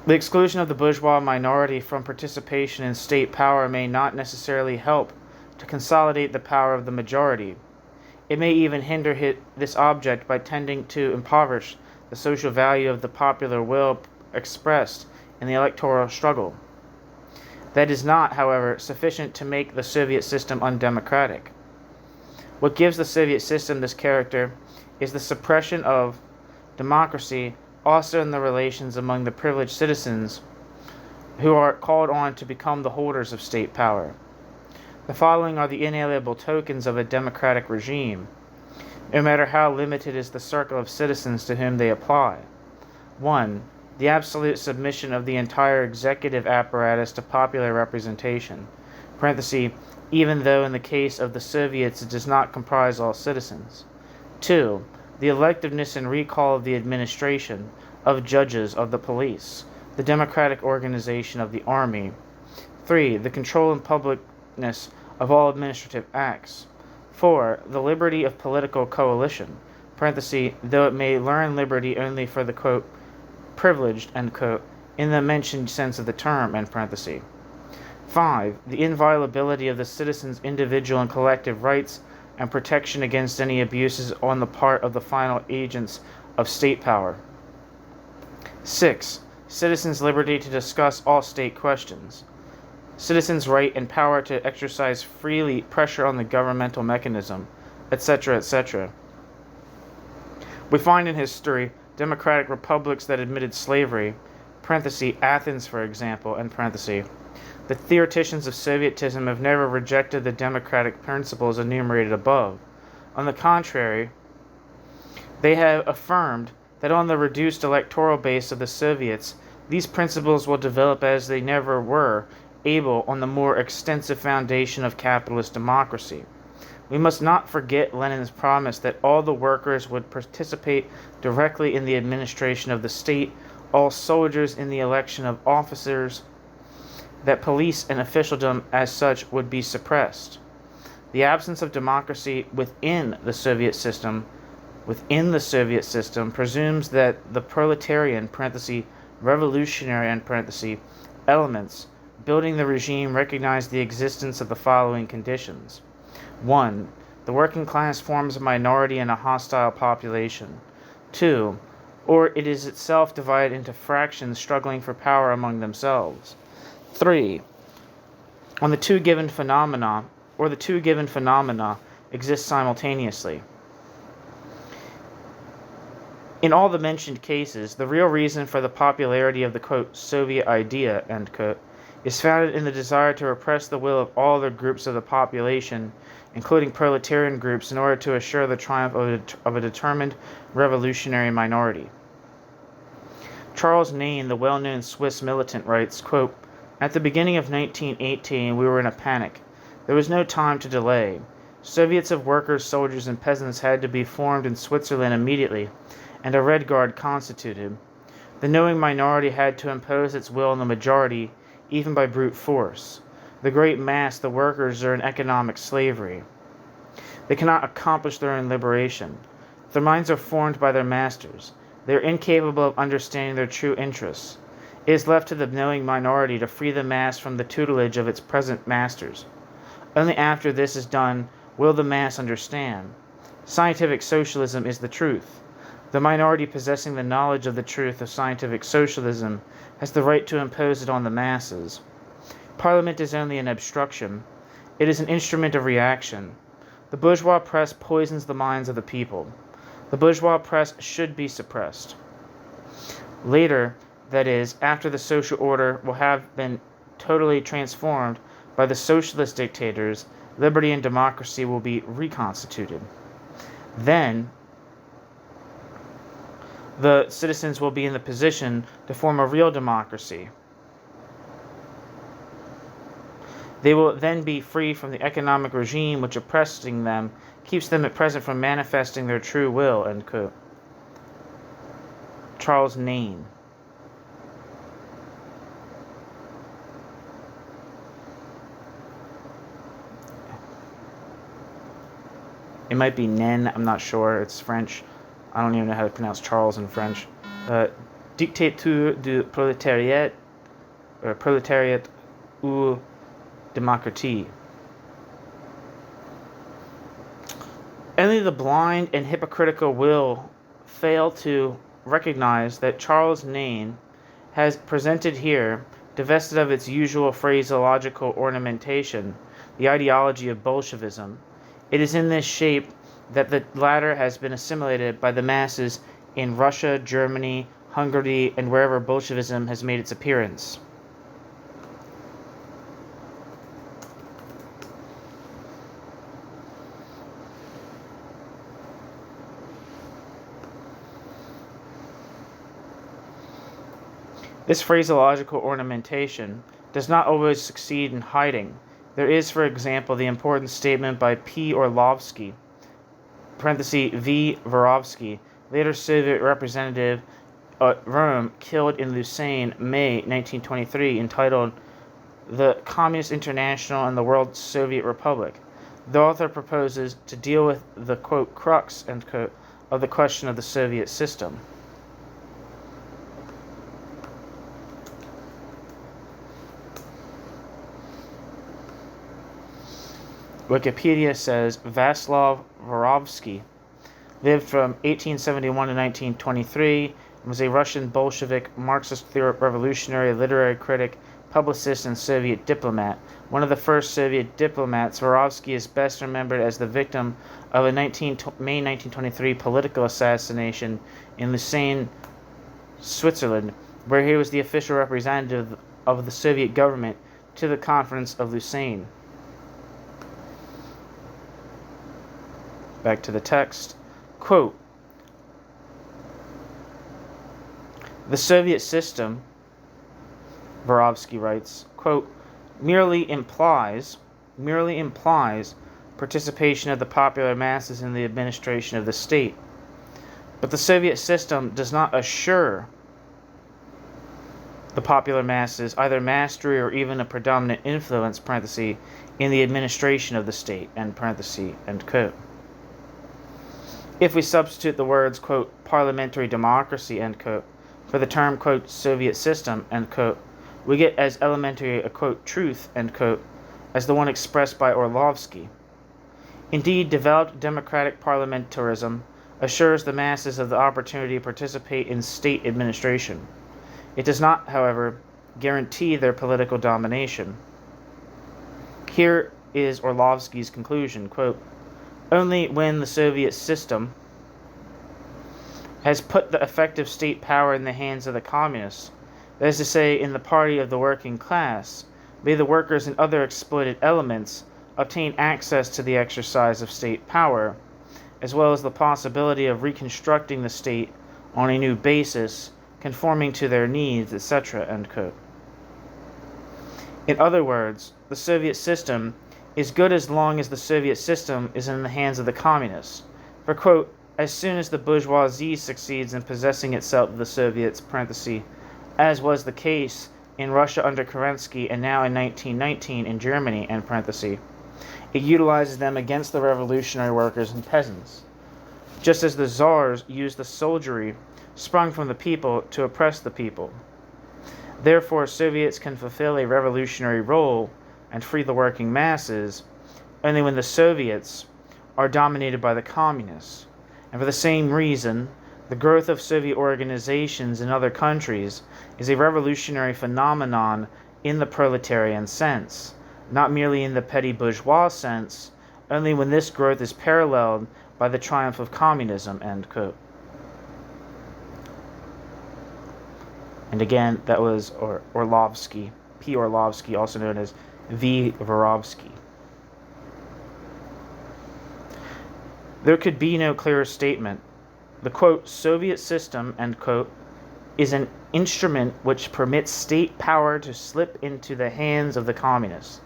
The exclusion of the bourgeois minority from participation in state power may not necessarily help to consolidate the power of the majority. It may even hinder this object by tending to impoverish the social value of the popular will expressed in the electoral struggle. That is not, however, sufficient to make the Soviet system undemocratic. What gives the Soviet system this character is the suppression of democracy also in the relations among the privileged citizens who are called on to become the holders of state power. The following are the inalienable tokens of a democratic regime, no matter how limited is the circle of citizens to whom they apply. 1. The absolute submission of the entire executive apparatus to popular representation, parenthesis, even though in the case of the Soviets it does not comprise all citizens. 2. The electiveness and recall of the administration, of judges, of the police, the democratic organization of the army. 3. The control and publicness of all administrative acts. 4. The liberty of political coalition, parenthesis, though it may learn liberty only for the, quote, privileged, end quote, in the mentioned sense of the term, end parenthesis. 5. The inviolability of the citizens' individual and collective rights and protection against any abuses on the part of the final agents of state power. 6. Citizens' liberty to discuss all state questions. Citizens' right and power to exercise freely pressure on the governmental mechanism, etc., etc. We find in history democratic republics that admitted slavery, parenthesis, Athens, for example, end parenthesis. The theoreticians of Sovietism have never rejected the democratic principles enumerated above. On the contrary, they have affirmed that on the reduced electoral base of the Soviets, these principles will develop as they never were able on the more extensive foundation of capitalist democracy. We must not forget Lenin's promise that all the workers would participate directly in the administration of the state, all soldiers in the election of officers, that police and officialdom as such would be suppressed. The absence of democracy within the Soviet system within the Soviet system presumes that the proletarian (revolutionary) elements building the regime recognize the existence of the following conditions. 1. The working class forms a minority in a hostile population. 2. Or it is itself divided into fractions struggling for power among themselves. 3. The two given phenomena exist simultaneously. In all the mentioned cases, the real reason for the popularity of the, quote, Soviet idea, end quote, is founded in the desire to repress the will of all other groups of the population, including proletarian groups, in order to assure the triumph of a determined revolutionary minority. Charles Nain, the well-known Swiss militant, writes, quote, At the beginning of 1918, we were in a panic. There was no time to delay. Soviets of workers, soldiers, and peasants had to be formed in Switzerland immediately, and a Red Guard constituted. The knowing minority had to impose its will on the majority, even by brute force. The great mass, the workers, are in economic slavery. They cannot accomplish their own liberation. Their minds are formed by their masters. They are incapable of understanding their true interests. It is left to the knowing minority to free the mass from the tutelage of its present masters. Only after this is done will the mass understand. Scientific socialism is the truth. The minority possessing the knowledge of the truth of scientific socialism has the right to impose it on the masses. Parliament is only an obstruction. It is an instrument of reaction. The bourgeois press poisons the minds of the people. The bourgeois press should be suppressed. Later, that is, after the social order will have been totally transformed by the socialist dictators, liberty and democracy will be reconstituted. Then, the citizens will be in the position to form a real democracy. They will then be free from the economic regime which oppressing them keeps them at present from manifesting their true will, end quote. Charles Nain. It might be Nen, I'm not sure, it's French. I don't even know how to pronounce Charles in French. Dictature du prolétariat, or prolétariat ou démocratie. Only the blind and hypocritical will fail to recognize that Charles Nain has presented here, divested of its usual phraseological ornamentation, the ideology of Bolshevism. It is in this shape that the latter has been assimilated by the masses in Russia, Germany, Hungary, and wherever Bolshevism has made its appearance. This phraseological ornamentation does not always succeed in hiding. There is, for example, the important statement by P. Orlovsky, V. Vorovsky, later Soviet representative at Rome, killed in Lucerne, May 1923, entitled The Communist International and the World Soviet Republic. The author proposes to deal with the, quote, crux, end quote, of the question of the Soviet system. Wikipedia says Václav Vorovsky lived from 1871 to 1923 and was a Russian Bolshevik, Marxist revolutionary, literary critic, publicist, and Soviet diplomat. One of the first Soviet diplomats, Vorovsky is best remembered as the victim of a May 1923 political assassination in Lucerne, Switzerland, where he was the official representative of the Soviet government to the Conference of Lucerne. Back to the text. Quote, the Soviet system, Vorovsky writes, quote, merely implies participation of the popular masses in the administration of the state. But the Soviet system does not assure the popular masses either mastery or even a predominant influence, parenthesis, in the administration of the state, end quote. If we substitute the words, quote, parliamentary democracy, end quote, for the term, quote, Soviet system, end quote, we get as elementary a, quote, truth, end quote, as the one expressed by Orlovsky. Indeed, developed democratic parliamentarism assures the masses of the opportunity to participate in state administration. It does not, however, guarantee their political domination. Here is Orlovsky's conclusion, quote, only when the Soviet system has put the effective state power in the hands of the communists, that is to say, in the party of the working class, may the workers and other exploited elements obtain access to the exercise of state power, as well as the possibility of reconstructing the state on a new basis, conforming to their needs, etc., end quote. In other words, the Soviet system is good as long as the Soviet system is in the hands of the communists. For, quote, as soon as the bourgeoisie succeeds in possessing itself of the Soviets, parenthesis, as was the case in Russia under Kerensky and now in 1919 in Germany, end parenthesis, it utilizes them against the revolutionary workers and peasants, just as the czars used the soldiery sprung from the people to oppress the people. Therefore, Soviets can fulfill a revolutionary role and free the working masses only when the Soviets are dominated by the communists. And for the same reason, the growth of Soviet organizations in other countries is a revolutionary phenomenon in the proletarian sense, not merely in the petty bourgeois sense, only when this growth is paralleled by the triumph of communism, end quote. And again, that was Orlovsky, P. Orlovsky, also known as V. Vorovsky. There could be no clearer statement. The, quote, Soviet system, end quote, is an instrument which permits state power to slip into the hands of the communists.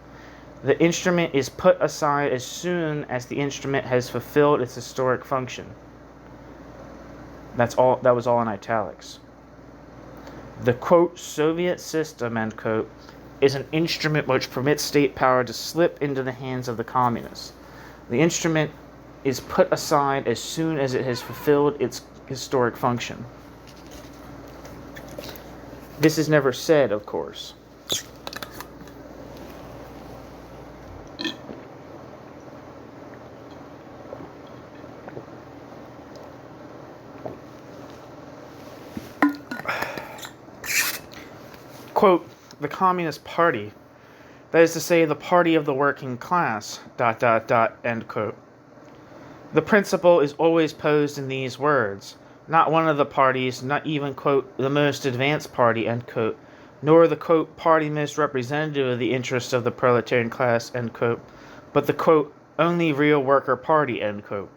The instrument is put aside as soon as the instrument has fulfilled its historic function. That was all in italics. The, quote, Soviet system, end quote, is an instrument which permits state power to slip into the hands of the communists. The instrument is put aside as soon as it has fulfilled its historic function. This is never said, of course. Quote, the Communist Party, that is to say, the party of the working class, ... end quote. The principle is always posed in these words. Not one of the parties, not even, quote, the most advanced party, end quote, nor the, quote, party most representative of the interests of the proletarian class, end quote, but the, quote, only real worker party, end quote.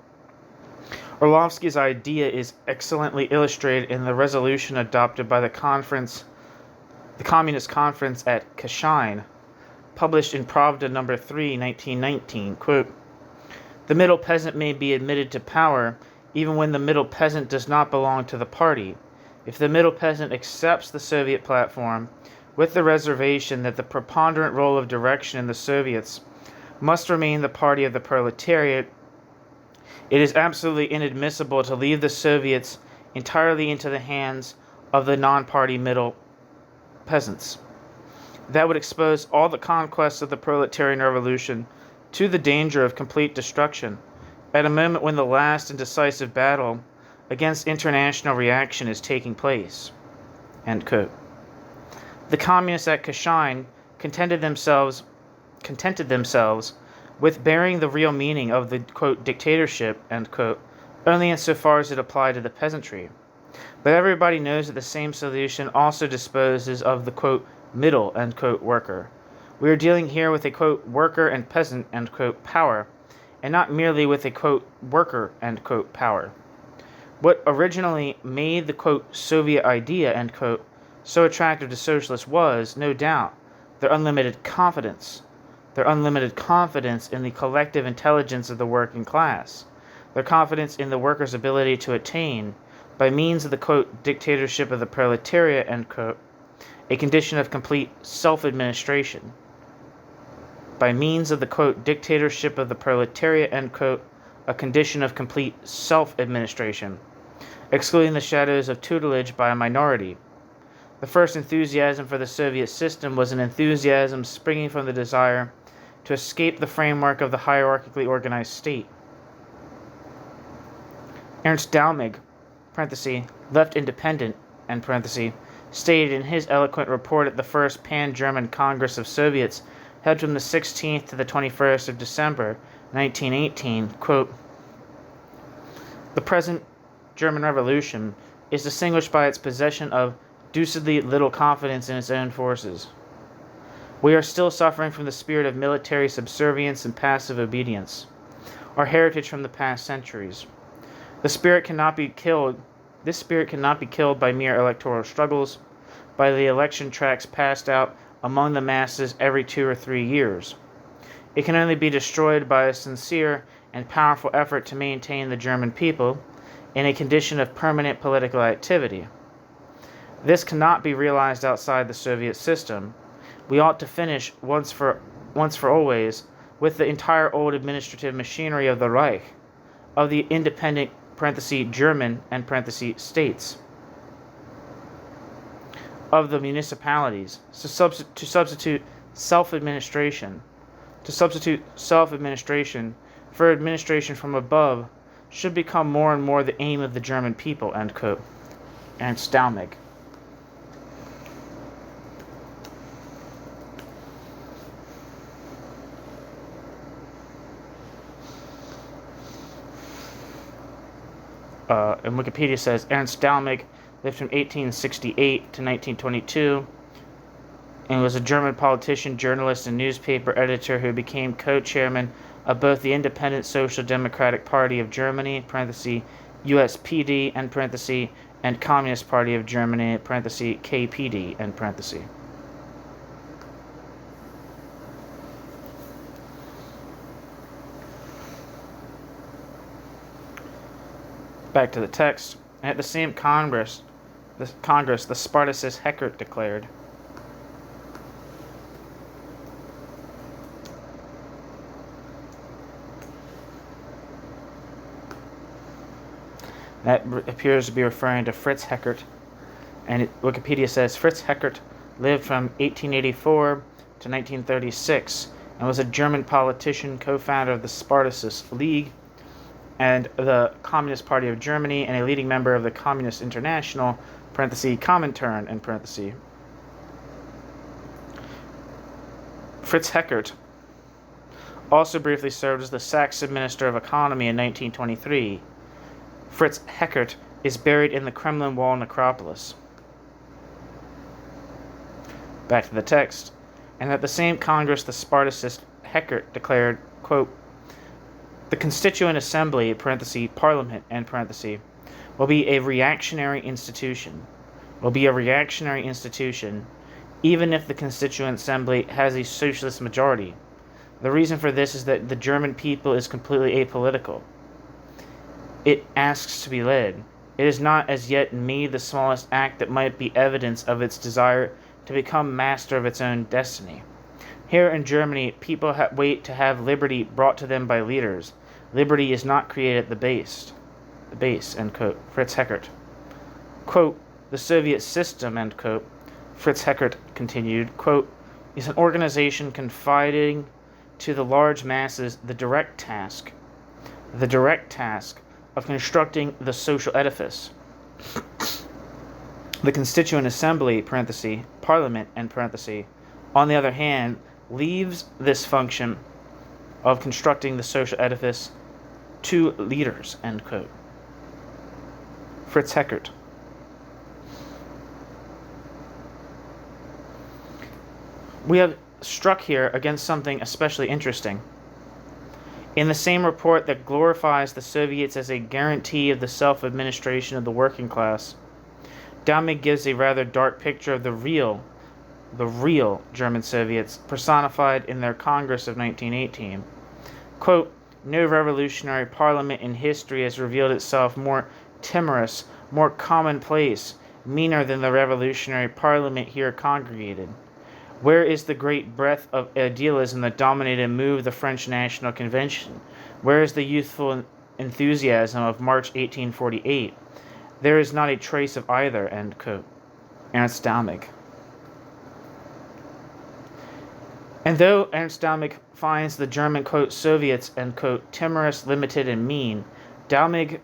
Orlovsky's idea is excellently illustrated in the resolution adopted by the Communist Conference at Kashin, published in Pravda No. 3, 1919, quote, the middle peasant may be admitted to power even when the middle peasant does not belong to the party, if the middle peasant accepts the Soviet platform, with the reservation that the preponderant role of direction in the Soviets must remain the party of the proletariat. It is absolutely inadmissible to leave the Soviets entirely into the hands of the non-party middle peasants. That would expose all the conquests of the proletarian revolution to the danger of complete destruction, at a moment when the last and decisive battle against international reaction is taking place. End quote. The communists at Kashin contented themselves with bearing the real meaning of the, quote, dictatorship, end quote, only insofar as it applied to the peasantry. But everybody knows that the same solution also disposes of the, quote, middle, end quote, worker. We are dealing here with a, quote, worker and peasant, end quote, power, and not merely with a, quote, worker, end quote, power. What originally made the, quote, Soviet idea, end quote, so attractive to socialists was, no doubt, their unlimited confidence in the collective intelligence of the working class, their confidence in the workers' ability to attain, by means of the, quote, dictatorship of the proletariat, end quote, a condition of complete self-administration. By means of the, quote, dictatorship of the proletariat, end quote, a condition of complete self-administration, excluding the shadows of tutelage by a minority. The first enthusiasm for the Soviet system was an enthusiasm springing from the desire to escape the framework of the hierarchically organized state. Ernst Dalmig, left independent, stated in his eloquent report at the First Pan-German Congress of Soviets held from the 16th to the 21st of December 1918, quote, "The present German Revolution is distinguished by its possession of deucedly little confidence in its own forces. We are still suffering from the spirit of military subservience and passive obedience, our heritage from the past centuries. This spirit cannot be killed by mere electoral struggles, by the election tracts passed out among the masses every 2 or 3 years. It can only be destroyed by a sincere and powerful effort to maintain the German people in a condition of permanent political activity. This cannot be realized outside the Soviet system. We ought to finish once for always with the entire old administrative machinery of the Reich, of the independent (German) states, of the municipalities, to substitute self-administration for administration from above should become more and more the aim of the German people," end quote. Ernst Dalmig. And Wikipedia says Ernst Dalmig lived from 1868 to 1922 and was a German politician, journalist, and newspaper editor who became co-chairman of both the Independent Social Democratic Party of Germany (USPD) and Communist Party of Germany (KPD). Back to the text. At the same Congress, the Spartacist Heckert declared, that appears to be referring to Fritz Heckert, and Wikipedia says Fritz Heckert lived from 1884 to 1936 and was a German politician, co-founder of the Spartacist League and the Communist Party of Germany, and a leading member of the Communist International (Comintern). Fritz Heckert also briefly served as the Saxon Minister of Economy in 1923. Fritz Heckert is buried in the Kremlin Wall necropolis. Back to the text. And at the same Congress, the Spartacist Heckert declared, quote, "The Constituent Assembly (Parliament) will be a reactionary institution. Even if the Constituent Assembly has a socialist majority. The reason for this is that the German people is completely apolitical. It asks to be led. It has not as yet made the smallest act that might be evidence of its desire to become master of its own destiny. Here in Germany, people wait to have liberty brought to them by leaders. Liberty is not created at the base, end quote. Fritz Heckert. Quote, "The Soviet system," end quote, Fritz Heckert continued, quote, "is an organization confiding to the large masses the direct task of constructing the social edifice. The Constituent Assembly (Parliament) on the other hand, leaves this function of constructing the social edifice to leaders," end quote. Fritz Heckert. We have struck here against something especially interesting. In the same report that glorifies the Soviets as a guarantee of the self-administration of the working class, Dalmig gives a rather dark picture of the real German Soviets personified in their Congress of 1918. Quote, "No revolutionary parliament in history has revealed itself more timorous, more commonplace, meaner than the revolutionary parliament here congregated. Where is the great breadth of idealism that dominated and moved the French National Convention? Where is the youthful enthusiasm of March 1848? There is not a trace of either, end quote. Ernst Dalmig. And though Ernst Dalmig finds the German, quote, Soviets, end quote, timorous, limited, and mean, Dalmig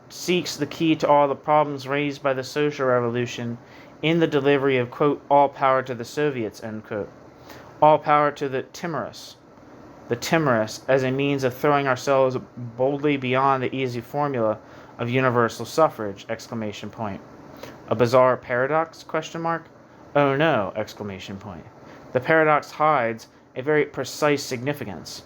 seeks the key to all the problems raised by the social revolution in the delivery of, quote, all power to the Soviets, end quote. All power to the timorous as a means of throwing ourselves boldly beyond the easy formula of universal suffrage, exclamation point. A bizarre paradox, question mark? Oh no, exclamation point. The paradox hides a very precise significance,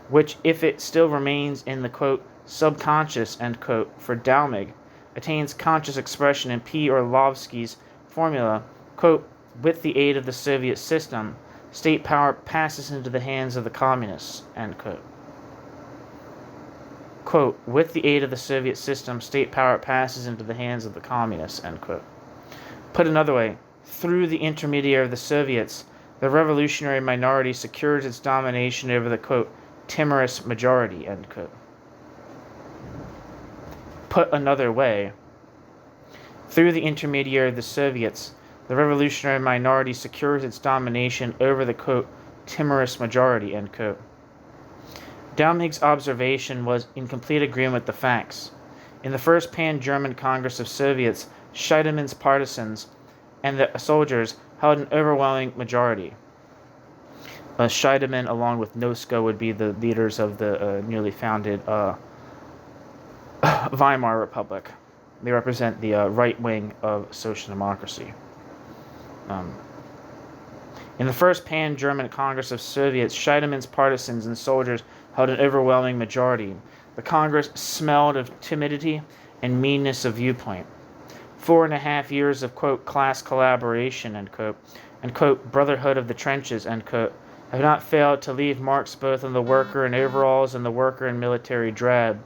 which, if it still remains in the, quote, subconscious, end quote, for Dalmig, attains conscious expression in P. Orlovsky's formula, quote, with the aid of the Soviet system, state power passes into the hands of the communists, end quote. Quote, with the aid of the Soviet system, state power passes into the hands of the communists, end quote. Put another way, through the intermediary of the Soviets, the revolutionary minority secures its domination over the, quote, timorous majority, end quote. Put another way, through the intermediary of the Soviets, the revolutionary minority secures its domination over the, quote, timorous majority, end quote. Dalmig's observation was in complete agreement with the facts. In the first Pan-German Congress of Soviets, Scheidemann's partisans and the soldiers held an overwhelming majority. Scheidemann, along with Nosko, would be the leaders of the newly founded Weimar Republic. They represent the right wing of social democracy. In the first Pan-German Congress of Soviets, Scheidemann's partisans and soldiers held an overwhelming majority. The Congress smelled of timidity and meanness of viewpoint. 4.5 years of, quote, class collaboration, end quote, and, quote, brotherhood of the trenches, end quote, have not failed to leave marks both on the worker in overalls and the worker in military drab.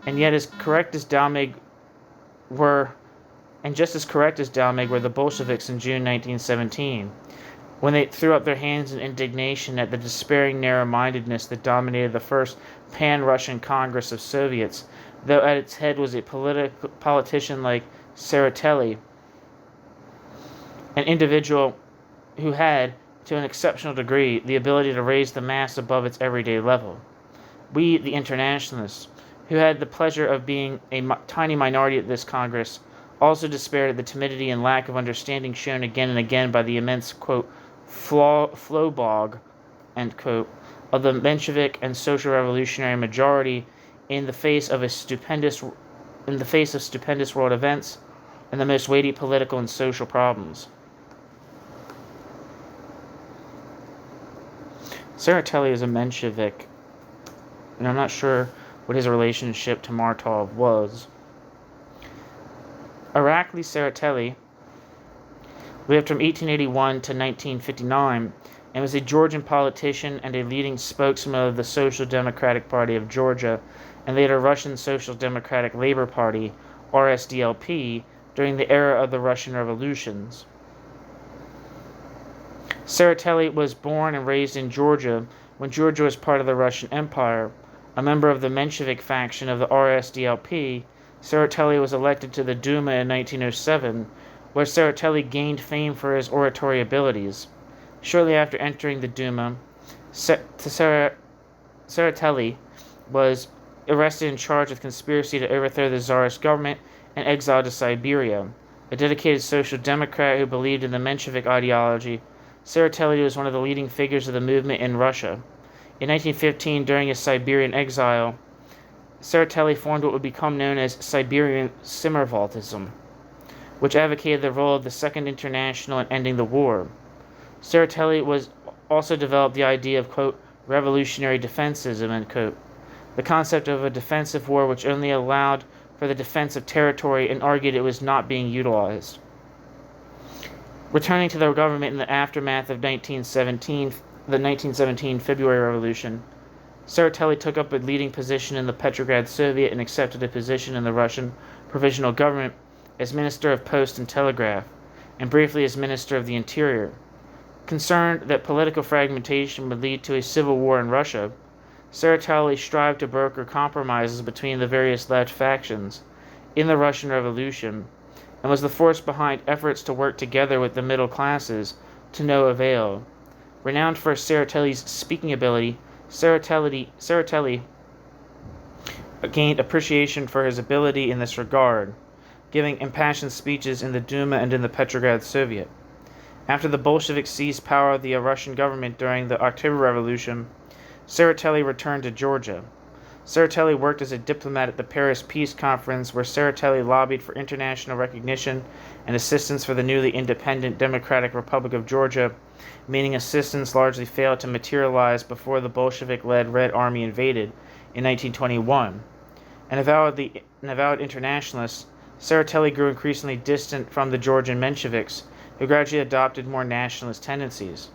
And yet, as correct as Dalmig were, and just as correct as Dalmig were the Bolsheviks in June 1917, when they threw up their hands in indignation at the despairing narrow-mindedness that dominated the first Pan-Russian Congress of Soviets, though at its head was a politician like Tseretelli, an individual who had, to an exceptional degree, the ability to raise the mass above its everyday level. We, the internationalists, who had the pleasure of being a tiny minority at this Congress, also despaired at the timidity and lack of understanding shown again and again by the immense, quote, flow bog, end quote, of the Menshevik and social revolutionary majority in the face of stupendous world events and the most weighty political and social problems. Tseretelli is a Menshevik, and I'm not sure what his relationship to Martov was. Irakli Tseretelli lived from 1881 to 1959 and was a Georgian politician and a leading spokesman of the Social Democratic Party of Georgia and later Russian Social Democratic Labor Party, RSDLP, during the era of the Russian revolutions. Tseretelli was born and raised in Georgia when Georgia was part of the Russian Empire. A member of the Menshevik faction of the RSDLP, Tseretelli was elected to the Duma in 1907, where Tseretelli gained fame for his oratory abilities. Shortly after entering the Duma, Tseretelli was arrested and charged with conspiracy to overthrow the Tsarist government and exiled to Siberia. A dedicated social democrat who believed in the Menshevik ideology, Tseretelli was one of the leading figures of the movement in Russia. In 1915, during his Siberian exile, Tseretelli formed what would become known as Siberian Simmervoltism, which advocated the role of the Second International in ending the war. Tseretelli also developed the idea of, quote, revolutionary defensism, end quote, the concept of a defensive war which only allowed for the defense of territory and argued it was not being utilized. Returning to the government in the aftermath of the 1917 February Revolution, Tseretelli took up a leading position in the Petrograd Soviet and accepted a position in the Russian Provisional Government as Minister of Post and Telegraph, and briefly as Minister of the Interior. Concerned that political fragmentation would lead to a civil war in Russia, Tsereteli strived to broker compromises between the various left factions in the Russian Revolution, and was the force behind efforts to work together with the middle classes to no avail. Renowned for Tsereteli's speaking ability, Tsereteli gained appreciation for his ability in this regard, giving impassioned speeches in the Duma and in the Petrograd Soviet. After the Bolsheviks seized power of the Russian government during the October Revolution, Tsereteli returned to Georgia. Tsereteli worked as a diplomat at the Paris Peace Conference, where Tsereteli lobbied for international recognition and assistance for the newly independent Democratic Republic of Georgia, meaning assistance largely failed to materialize before the Bolshevik-led Red Army invaded in 1921. An avowed internationalist, Tsereteli grew increasingly distant from the Georgian Mensheviks, who gradually adopted more nationalist tendencies.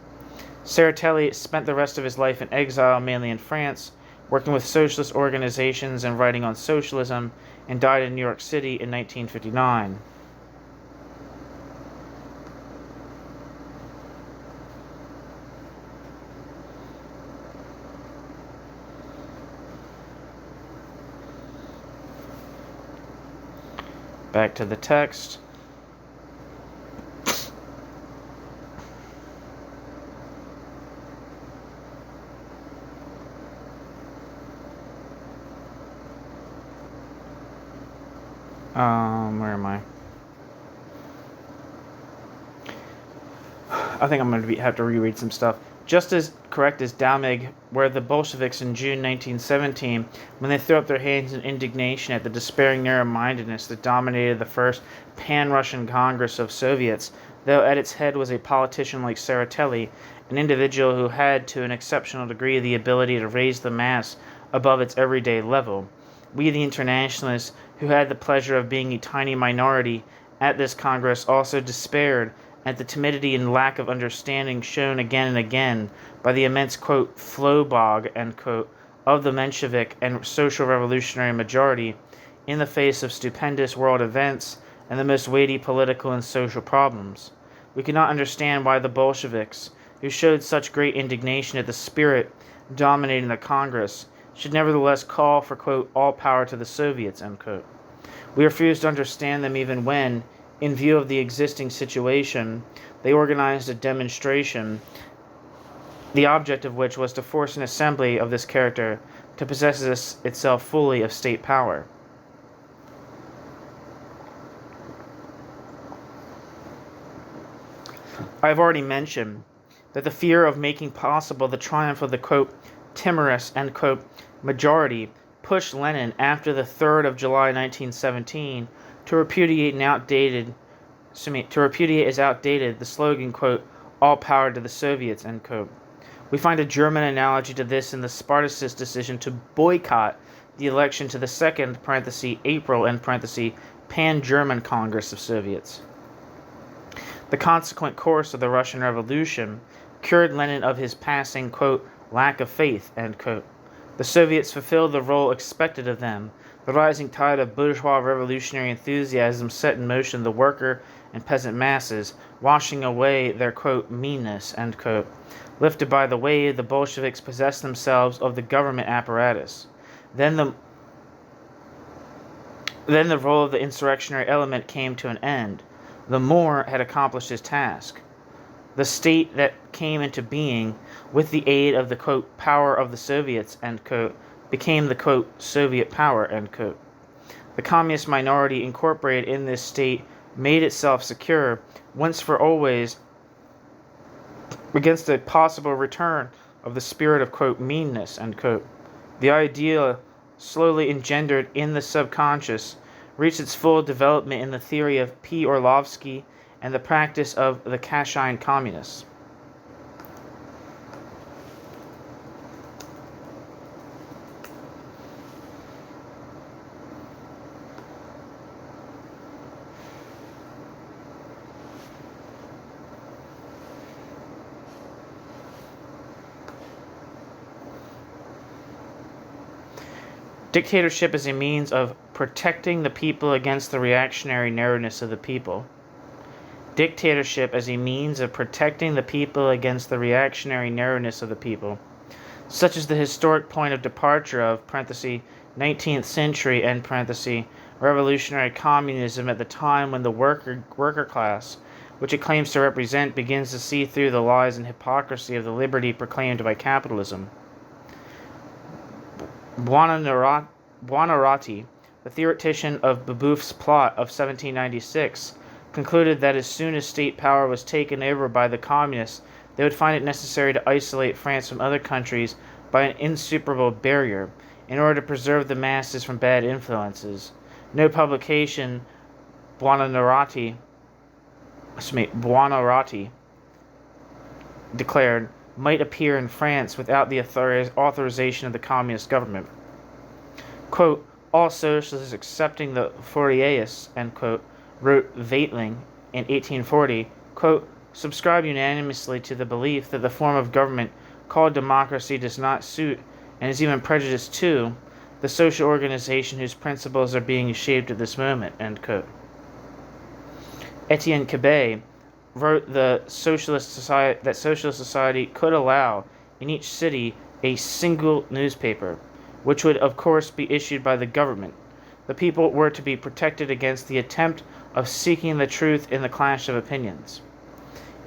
Tsereteli spent the rest of his life in exile, mainly in France, working with socialist organizations and writing on socialism, and died in New York City in 1959. Back to the text. Where am I? I think I'm going to have to reread some stuff. Just as correct as Daumig were the Bolsheviks in June 1917, when they threw up their hands in indignation at the despairing narrow-mindedness that dominated the first pan-Russian Congress of Soviets, though at its head was a politician like Tsereteli, an individual who had, to an exceptional degree, the ability to raise the mass above its everyday level. We, the internationalists, who had the pleasure of being a tiny minority at this Congress, also despaired at the timidity and lack of understanding shown again and again by the immense, quote, flow bog, end quote, of the Menshevik and social revolutionary majority in the face of stupendous world events and the most weighty political and social problems. We could not understand why the Bolsheviks, who showed such great indignation at the spirit dominating the Congress, should nevertheless call for, quote, all power to the Soviets, end quote. We refused to understand them even when, in view of the existing situation, they organized a demonstration, the object of which was to force an assembly of this character to possess itself fully of state power. I have already mentioned that the fear of making possible the triumph of the, quote, timorous, end quote, majority pushed Lenin after the 3rd of July 1917 to repudiate as outdated the slogan, quote, all power to the Soviets, end quote. We find a German analogy to this in the Spartacist decision to boycott the election to the second, April, Pan-German Congress of Soviets. The consequent course of the Russian Revolution cured Lenin of his passing, quote, lack of faith, end quote. The Soviets fulfilled the role expected of them. The rising tide of bourgeois revolutionary enthusiasm set in motion the worker and peasant masses, washing away their, quote, meanness, end quote. Lifted by the wave, the Bolsheviks possessed themselves of the government apparatus. Then the role of the insurrectionary element came to an end. The Moor had accomplished his task. The state that came into being with the aid of the, quote, power of the Soviets, end quote, became the, quote, Soviet power, end quote. The communist minority incorporated in this state made itself secure once for always against a possible return of the spirit of, quote, meanness, end quote. The idea, slowly engendered in the subconscious, reached its full development in the theory of P. Orlovsky and the practice of the Kashine communists. Dictatorship is a means of protecting the people against the reactionary narrowness of the people. dictatorship as a means of protecting the people against the reactionary narrowness of the people. Such is the historic point of departure of (19th century) revolutionary communism at the time when the worker class, which it claims to represent, begins to see through the lies and hypocrisy of the liberty proclaimed by capitalism. Buonarroti, the theoretician of Babeuf's plot of 1796, concluded that as soon as state power was taken over by the communists, they would find it necessary to isolate France from other countries by an insuperable barrier in order to preserve the masses from bad influences. No publication, Buonarroti declared, might appear in France without the authorization of the communist government. Quote, all socialists excepting the Fourierists, end quote, wrote Weitling in 1840, quote, subscribe unanimously to the belief that the form of government called democracy does not suit, and is even prejudiced to, the social organization whose principles are being shaped at this moment, end quote. Etienne Cabet wrote that socialist society could allow in each city a single newspaper, which would of course be issued by the government. The people were to be protected against the attempt of seeking the truth in the clash of opinions.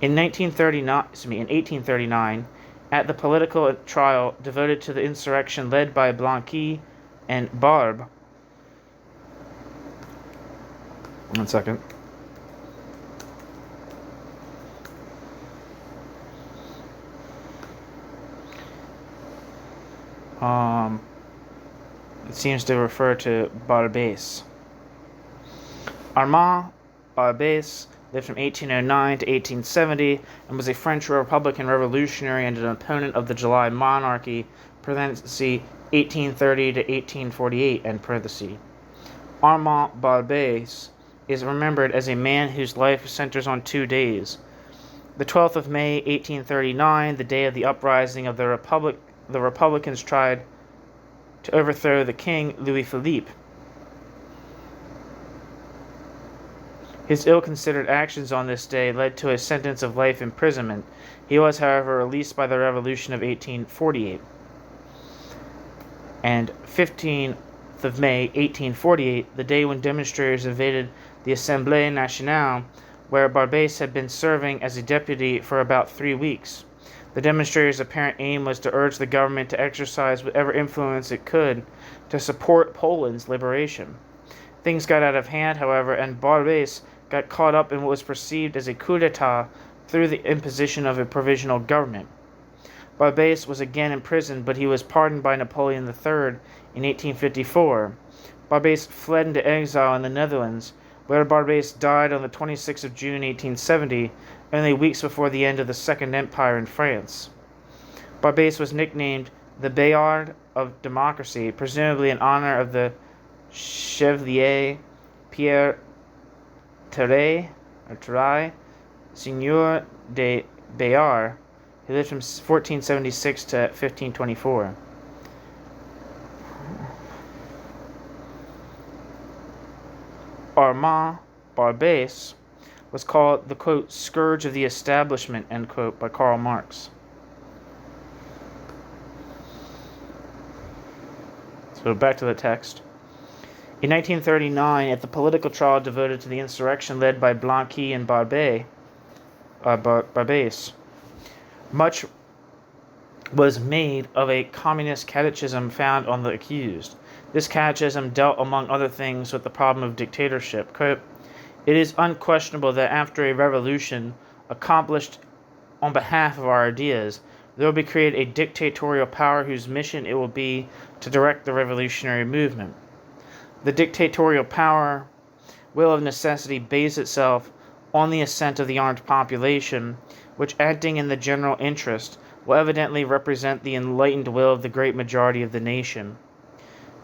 In 1839, at the political trial devoted to the insurrection led by Blanqui and Barbe, one second. It seems to refer to Barbès. Armand Barbès lived from 1809 to 1870 and was a French Republican revolutionary and an opponent of the July monarchy, (1830 to 1848), end parenthesis. Armand Barbès is remembered as a man whose life centers on 2 days. The 12th of May, 1839, the day of the uprising of the Republicans tried to overthrow the king, Louis Philippe. His ill-considered actions on this day led to a sentence of life imprisonment. He was, however, released by the Revolution of 1848. And 15th of May, 1848, the day when demonstrators invaded the Assemblée Nationale, where Barbès had been serving as a deputy for about 3 weeks. The demonstrators' apparent aim was to urge the government to exercise whatever influence it could to support Poland's liberation. Things got out of hand, however, and Barbès got caught up in what was perceived as a coup d'etat through the imposition of a provisional government. Barbès was again imprisoned, but he was pardoned by Napoleon III in 1854. Barbès fled into exile in the Netherlands, where Barbès died on the 26th of June 1870, only weeks before the end of the Second Empire in France. Barbès was nicknamed the Bayard of Democracy, presumably in honor of the Chevalier Pierre Terray, Seigneur de Bayard, who lived from 1476 to 1524. Armand Barbès was called the, quote, scourge of the establishment, end quote, by Karl Marx. So back to the text. In 1939, at the political trial devoted to the insurrection led by Blanqui and Barbès, much was made of a communist catechism found on the accused. This catechism dealt, among other things, with the problem of dictatorship. Quote, it is unquestionable that after a revolution accomplished on behalf of our ideas, there will be created a dictatorial power whose mission it will be to direct the revolutionary movement. The dictatorial power will of necessity base itself on the assent of the armed population, which, acting in the general interest, will evidently represent the enlightened will of the great majority of the nation.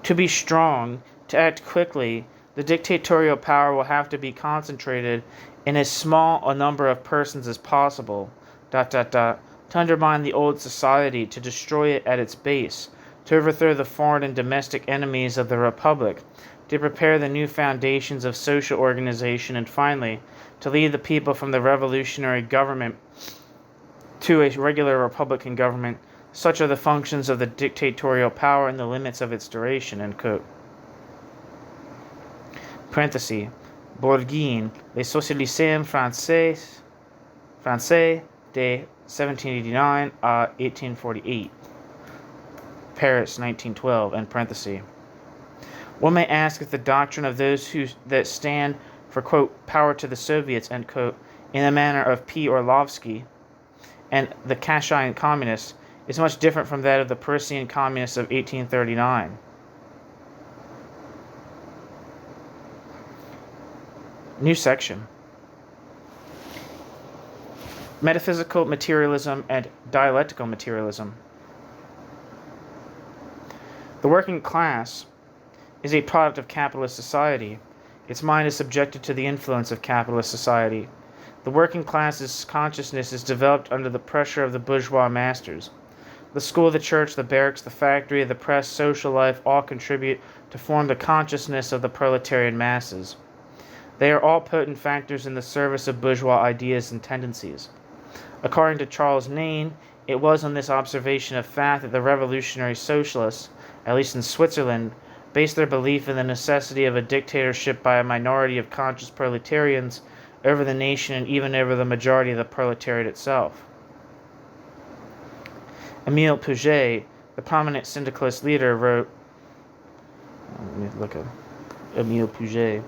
To be strong, to act quickly, the dictatorial power will have to be concentrated in as small a number of persons as possible, to undermine the old society, to destroy it at its base, to overthrow the foreign and domestic enemies of the Republic, to prepare the new foundations of social organization, and finally, to lead the people from the revolutionary government to a regular republican government. Such are the functions of the dictatorial power and the limits of its duration." End quote. Parenthesis. Bourguin, Les Socialistes Français de 1789 à 1848. Paris, 1912. End parenthesis. One may ask if the doctrine of those that stand for, quote, power to the Soviets, end quote, in the manner of P. Orlovsky and the Kashayan communists is much different from that of the Prussian communists of 1839. New section. Metaphysical materialism and dialectical materialism. The working class is a product of capitalist society. Its mind is subjected to the influence of capitalist society. The working class's consciousness is developed under the pressure of the bourgeois masters. The school, the church, the barracks, the factory, the press, social life all contribute to form the consciousness of the proletarian masses. They are all potent factors in the service of bourgeois ideas and tendencies. According to Charles Nain, it was on this observation of fact that the revolutionary socialists, at least in Switzerland, based their belief in the necessity of a dictatorship by a minority of conscious proletarians over the nation and even over the majority of the proletariat itself. Émile Pouget, the prominent syndicalist leader, wrote, let me look at Émile Pouget.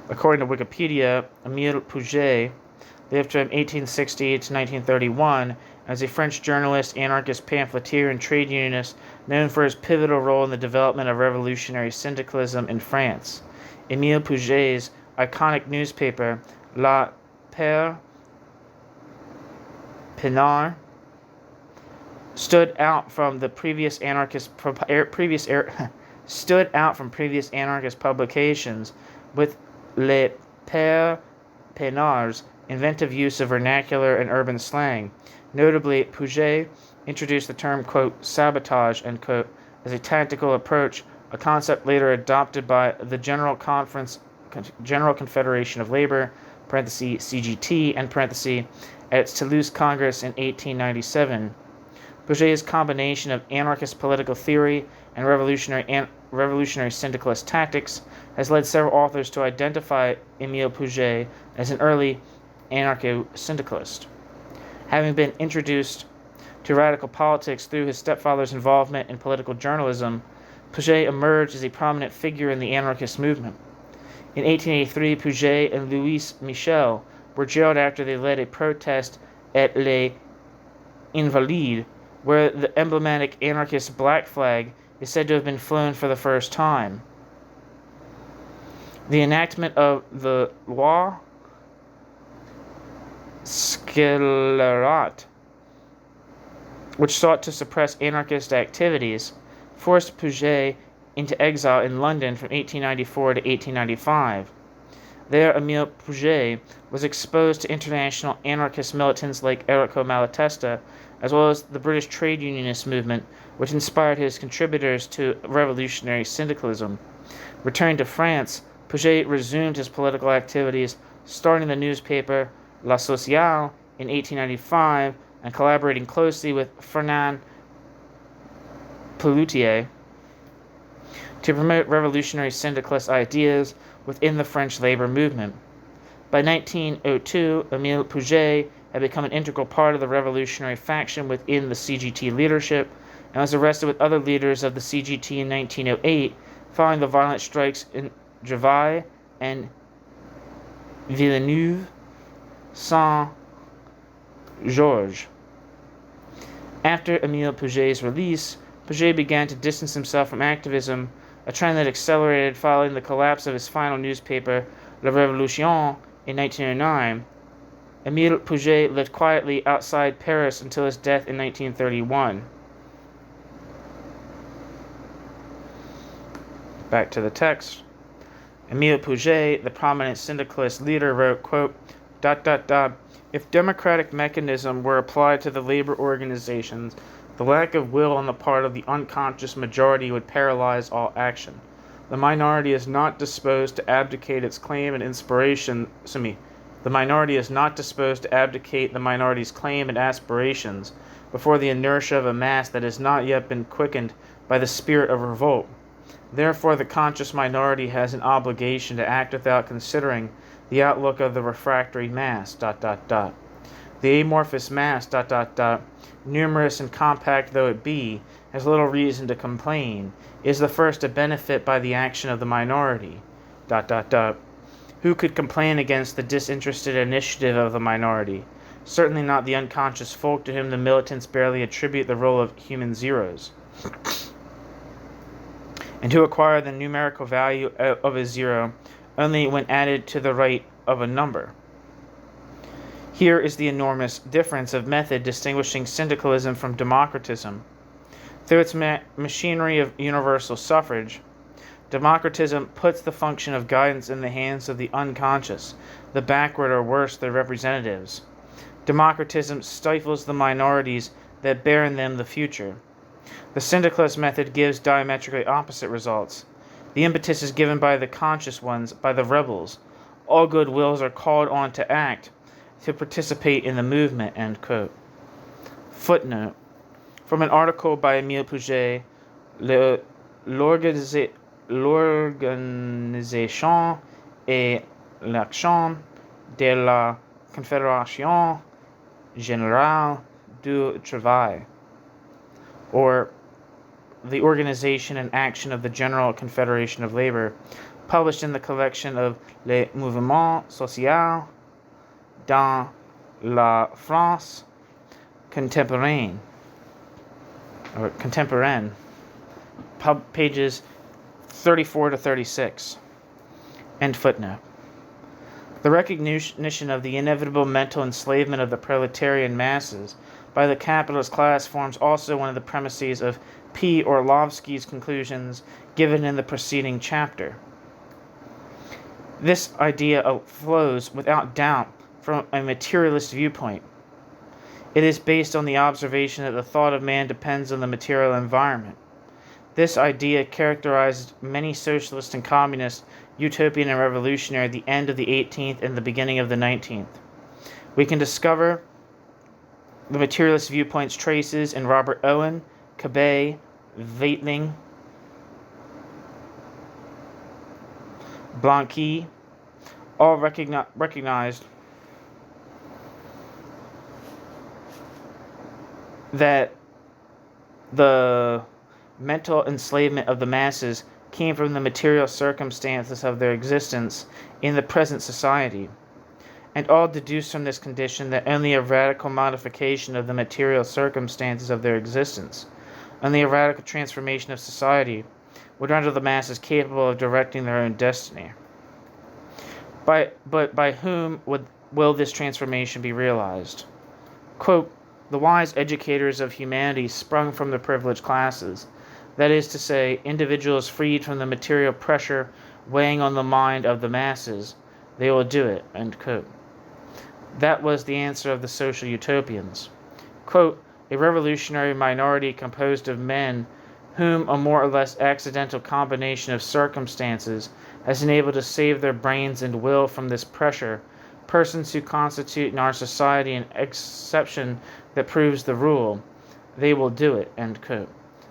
According to Wikipedia, Émile Pouget lived from 1868 to 1931 as a French journalist, anarchist, pamphleteer, and trade unionist known for his pivotal role in the development of revolutionary syndicalism in France. Émile Pouget's iconic newspaper, La Père Pinard, stood out from previous anarchist publications with Les Pères Pinards' inventive use of vernacular and urban slang. Notably, Pouget introduced the term, quote, sabotage, end quote, as a tactical approach, a concept later adopted by the General Confederation of Labor, parenthesis, CGT, end parenthesis, at its Toulouse Congress in 1897. Pouget's combination of anarchist political theory and revolutionary syndicalist tactics has led several authors to identify Émile Pouget as an early anarcho-syndicalist. Having been introduced to radical politics through his stepfather's involvement in political journalism, Pouget emerged as a prominent figure in the anarchist movement. In 1883, Pouget and Louis Michel were jailed after they led a protest at Les Invalides, where the emblematic anarchist black flag is said to have been flown for the first time. The enactment of the Loi Scélérat, which sought to suppress anarchist activities, forced Pouget into exile in London from 1894 to 1895. There, Émile Pouget was exposed to international anarchist militants like Enrico Malatesta, as well as the British trade unionist movement, which inspired his contributors to revolutionary syndicalism. Returning to France, Pouget resumed his political activities, starting the newspaper La Sociale in 1895 and collaborating closely with Fernand Pelloutier to promote revolutionary syndicalist ideas within the French labor movement. By 1902, Émile Pouget had become an integral part of the revolutionary faction within the CGT leadership and was arrested with other leaders of the CGT in 1908 following the violent strikes in Travail and Villeneuve-Saint-Georges. After Émile Pouget's release, Pouget began to distance himself from activism, a trend that accelerated following the collapse of his final newspaper, La Révolution, in 1909. Émile Pouget lived quietly outside Paris until his death in 1931. Back to the text. Émile Pouget, the prominent syndicalist leader, wrote, quote, ... if democratic mechanism were applied to the labor organizations, The lack of will on the part of the unconscious majority would paralyze all action. The minority is not disposed to abdicate its claim and inspiration. The minority is not disposed to abdicate the minority's claim and aspirations before the inertia of a mass that has not yet been quickened by the spirit of revolt. Therefore, the conscious minority has an obligation to act without considering the outlook of the refractory mass. The amorphous mass, numerous and compact though it be, has little reason to complain, is the first to benefit by the action of the minority. Who could complain against the disinterested initiative of the minority? Certainly not the unconscious folk to whom the militants barely attribute the role of human zeros, and who acquire the numerical value of a zero only when added to the right of a number. Here is the enormous difference of method distinguishing syndicalism from democratism. Through its machinery of universal suffrage, democratism puts the function of guidance in the hands of the unconscious, the backward or worse, their representatives. Democratism stifles the minorities that bear in them the future. The syndicalist method gives diametrically opposite results. The impetus is given by the conscious ones, by the rebels. All good wills are called on to act, to participate in the movement. End quote. Footnote. From an article by Émile Pouget, l'organisation et l'action de la Confédération Générale du Travail, or the organization and action of the General Confederation of Labor, published in the collection of Les Mouvements Sociaux dans la France contemporaine, pages 34 to 36. End footnote. The recognition of the inevitable mental enslavement of the proletarian masses by the capitalist class forms also one of the premises of P. Orlovsky's conclusions given in the preceding chapter. This idea flows without doubt from a materialist viewpoint. It is based on the observation that the thought of man depends on the material environment. This idea characterized many socialist and communist, utopian and revolutionary at the end of the 18th and the beginning of the 19th. We can discover the materialist viewpoint's traces in Robert Owen, Cabet, Weitling, Blanqui, all recognized that the mental enslavement of the masses came from the material circumstances of their existence in the present society, and all deduced from this condition that only a radical modification of the material circumstances of their existence, only a radical transformation of society, would render the masses capable of directing their own destiny. But by whom will this transformation be realized? Quote, the wise educators of humanity sprung from the privileged classes, that is to say, individuals freed from the material pressure weighing on the mind of the masses. They will do it. End quote. That was the answer of the social utopians. Quote, a revolutionary minority composed of men whom a more or less accidental combination of circumstances has enabled to save their brains and will from this pressure, persons who constitute in our society an exception that proves the rule, they will do it. End quote.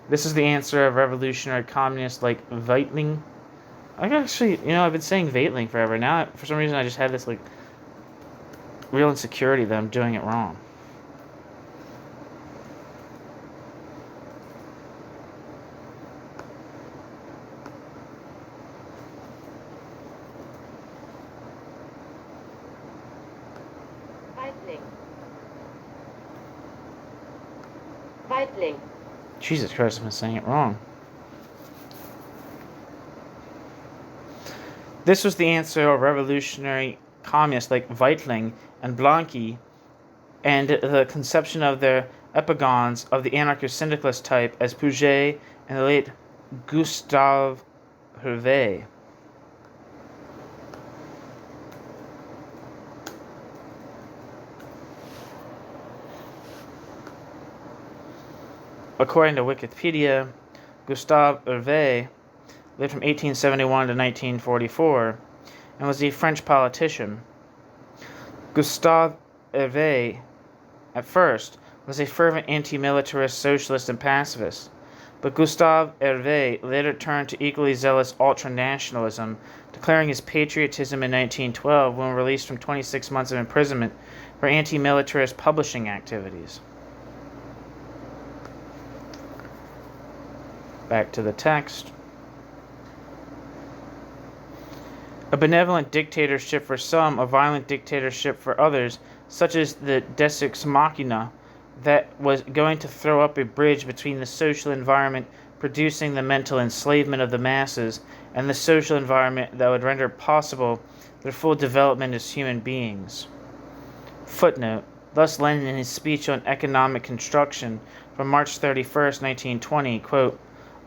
This is the answer of revolutionary communists like Weitling. I've been saying Weitling forever. Now, for some reason, I just had this real insecurity that I'm doing it wrong. Weitling. Jesus Christ, I've been saying it wrong. This was the answer of revolutionary communists like Weitling and Blanqui, and the conception of their epigons of the anarcho-syndicalist type as Pouget and the late Gustave Hervé. According to Wikipedia, Gustave Hervé lived from 1871 to 1944 and was a French politician. Gustave Hervé, at first, was a fervent anti-militarist socialist and pacifist, but Gustave Hervé later turned to equally zealous ultranationalism, declaring his patriotism in 1912 when released from 26 months of imprisonment for anti-militarist publishing activities. Back to the text. A benevolent dictatorship for some, a violent dictatorship for others, such as the Deus Ex Machina, that was going to throw up a bridge between the social environment producing the mental enslavement of the masses and the social environment that would render possible their full development as human beings. Footnote. Thus Lenin in his speech on economic construction from March 31st, 1920, quote,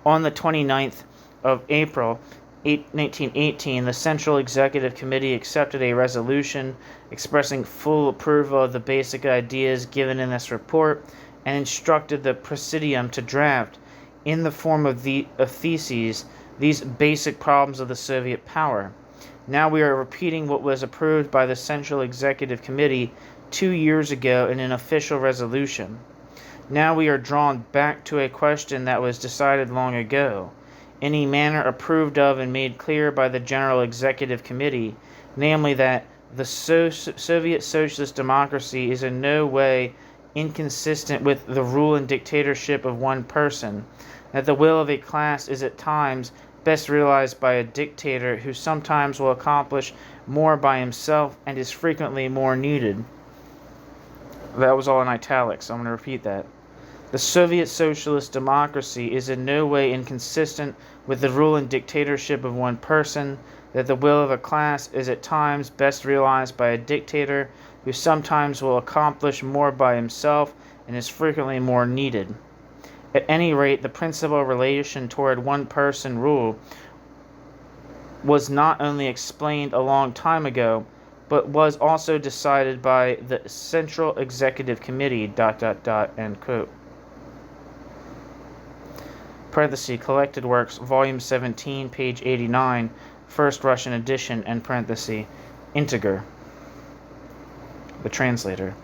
on the 29th of April, 1918, the Central Executive Committee accepted a resolution expressing full approval of the basic ideas given in this report and instructed the Presidium to draft, in the form of theses, these basic problems of the Soviet power. Now we are repeating what was approved by the Central Executive Committee 2 years ago in an official resolution. Now we are drawn back to a question that was decided long ago, in a manner approved of and made clear by the General Executive Committee, namely that the Soviet socialist democracy is in no way inconsistent with the rule and dictatorship of one person, that the will of a class is at times best realized by a dictator who sometimes will accomplish more by himself and is frequently more needed. That was all in italics. I'm going to repeat that. The Soviet socialist democracy is in no way inconsistent with the rule and dictatorship of one person, that the will of a class is at times best realized by a dictator who sometimes will accomplish more by himself and is frequently more needed. At any rate, the principal relation toward one-person rule was not only explained a long time ago, but was also decided by the Central Executive Committee, ... end quote. Parenthesis, Collected Works, Volume 17, page 89, First Russian edition, and parenthesis, Integer, the translator.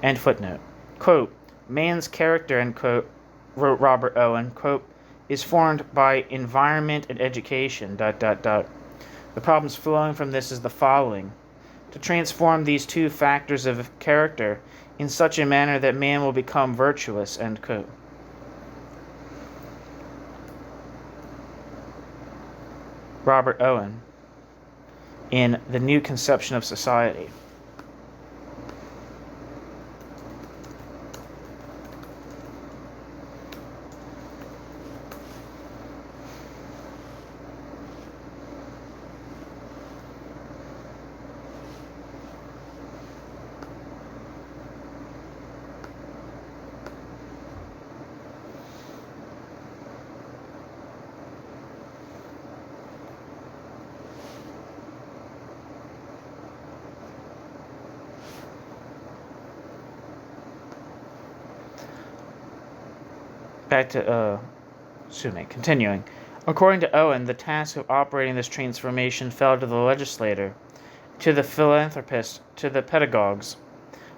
End footnote. Quote, man's character, end quote, wrote Robert Owen, quote, is formed by environment and education, ... The problems flowing from this is the following. To transform these two factors of character in such a manner that man will become virtuous, end quote. Robert Owen, in The New Conception of Society. Continuing. According to Owen, the task of operating this transformation fell to the legislator, to the philanthropist, to the pedagogues.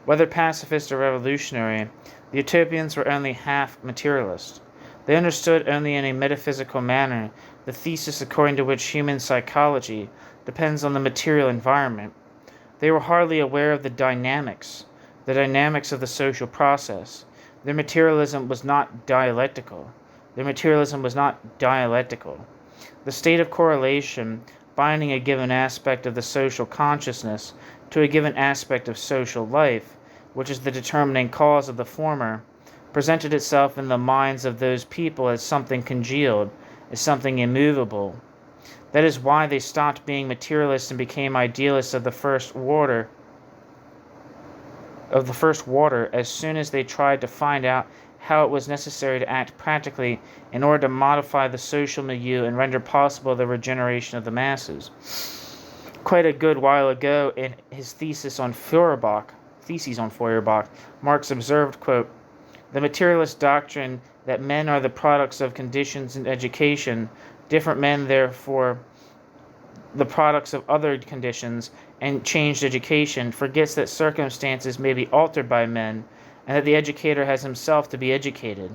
Whether pacifist or revolutionary, the utopians were only half materialist. They understood only in a metaphysical manner the thesis according to which human psychology depends on the material environment. They were hardly aware of the dynamics of the social process. Their materialism was not dialectical. The state of correlation, binding a given aspect of the social consciousness to a given aspect of social life, which is the determining cause of the former, presented itself in the minds of those people as something congealed, as something immovable. That is why they stopped being materialists and became idealists of the first water as soon as they tried to find out how it was necessary to act practically in order to modify the social milieu and render possible the regeneration of the masses. Quite a good while ago, in his thesis on Feuerbach, Marx observed, quote, The materialist doctrine that men are the products of conditions and education, different men therefore the products of other conditions and changed education, forgets that circumstances may be altered by men, and that the educator has himself to be educated.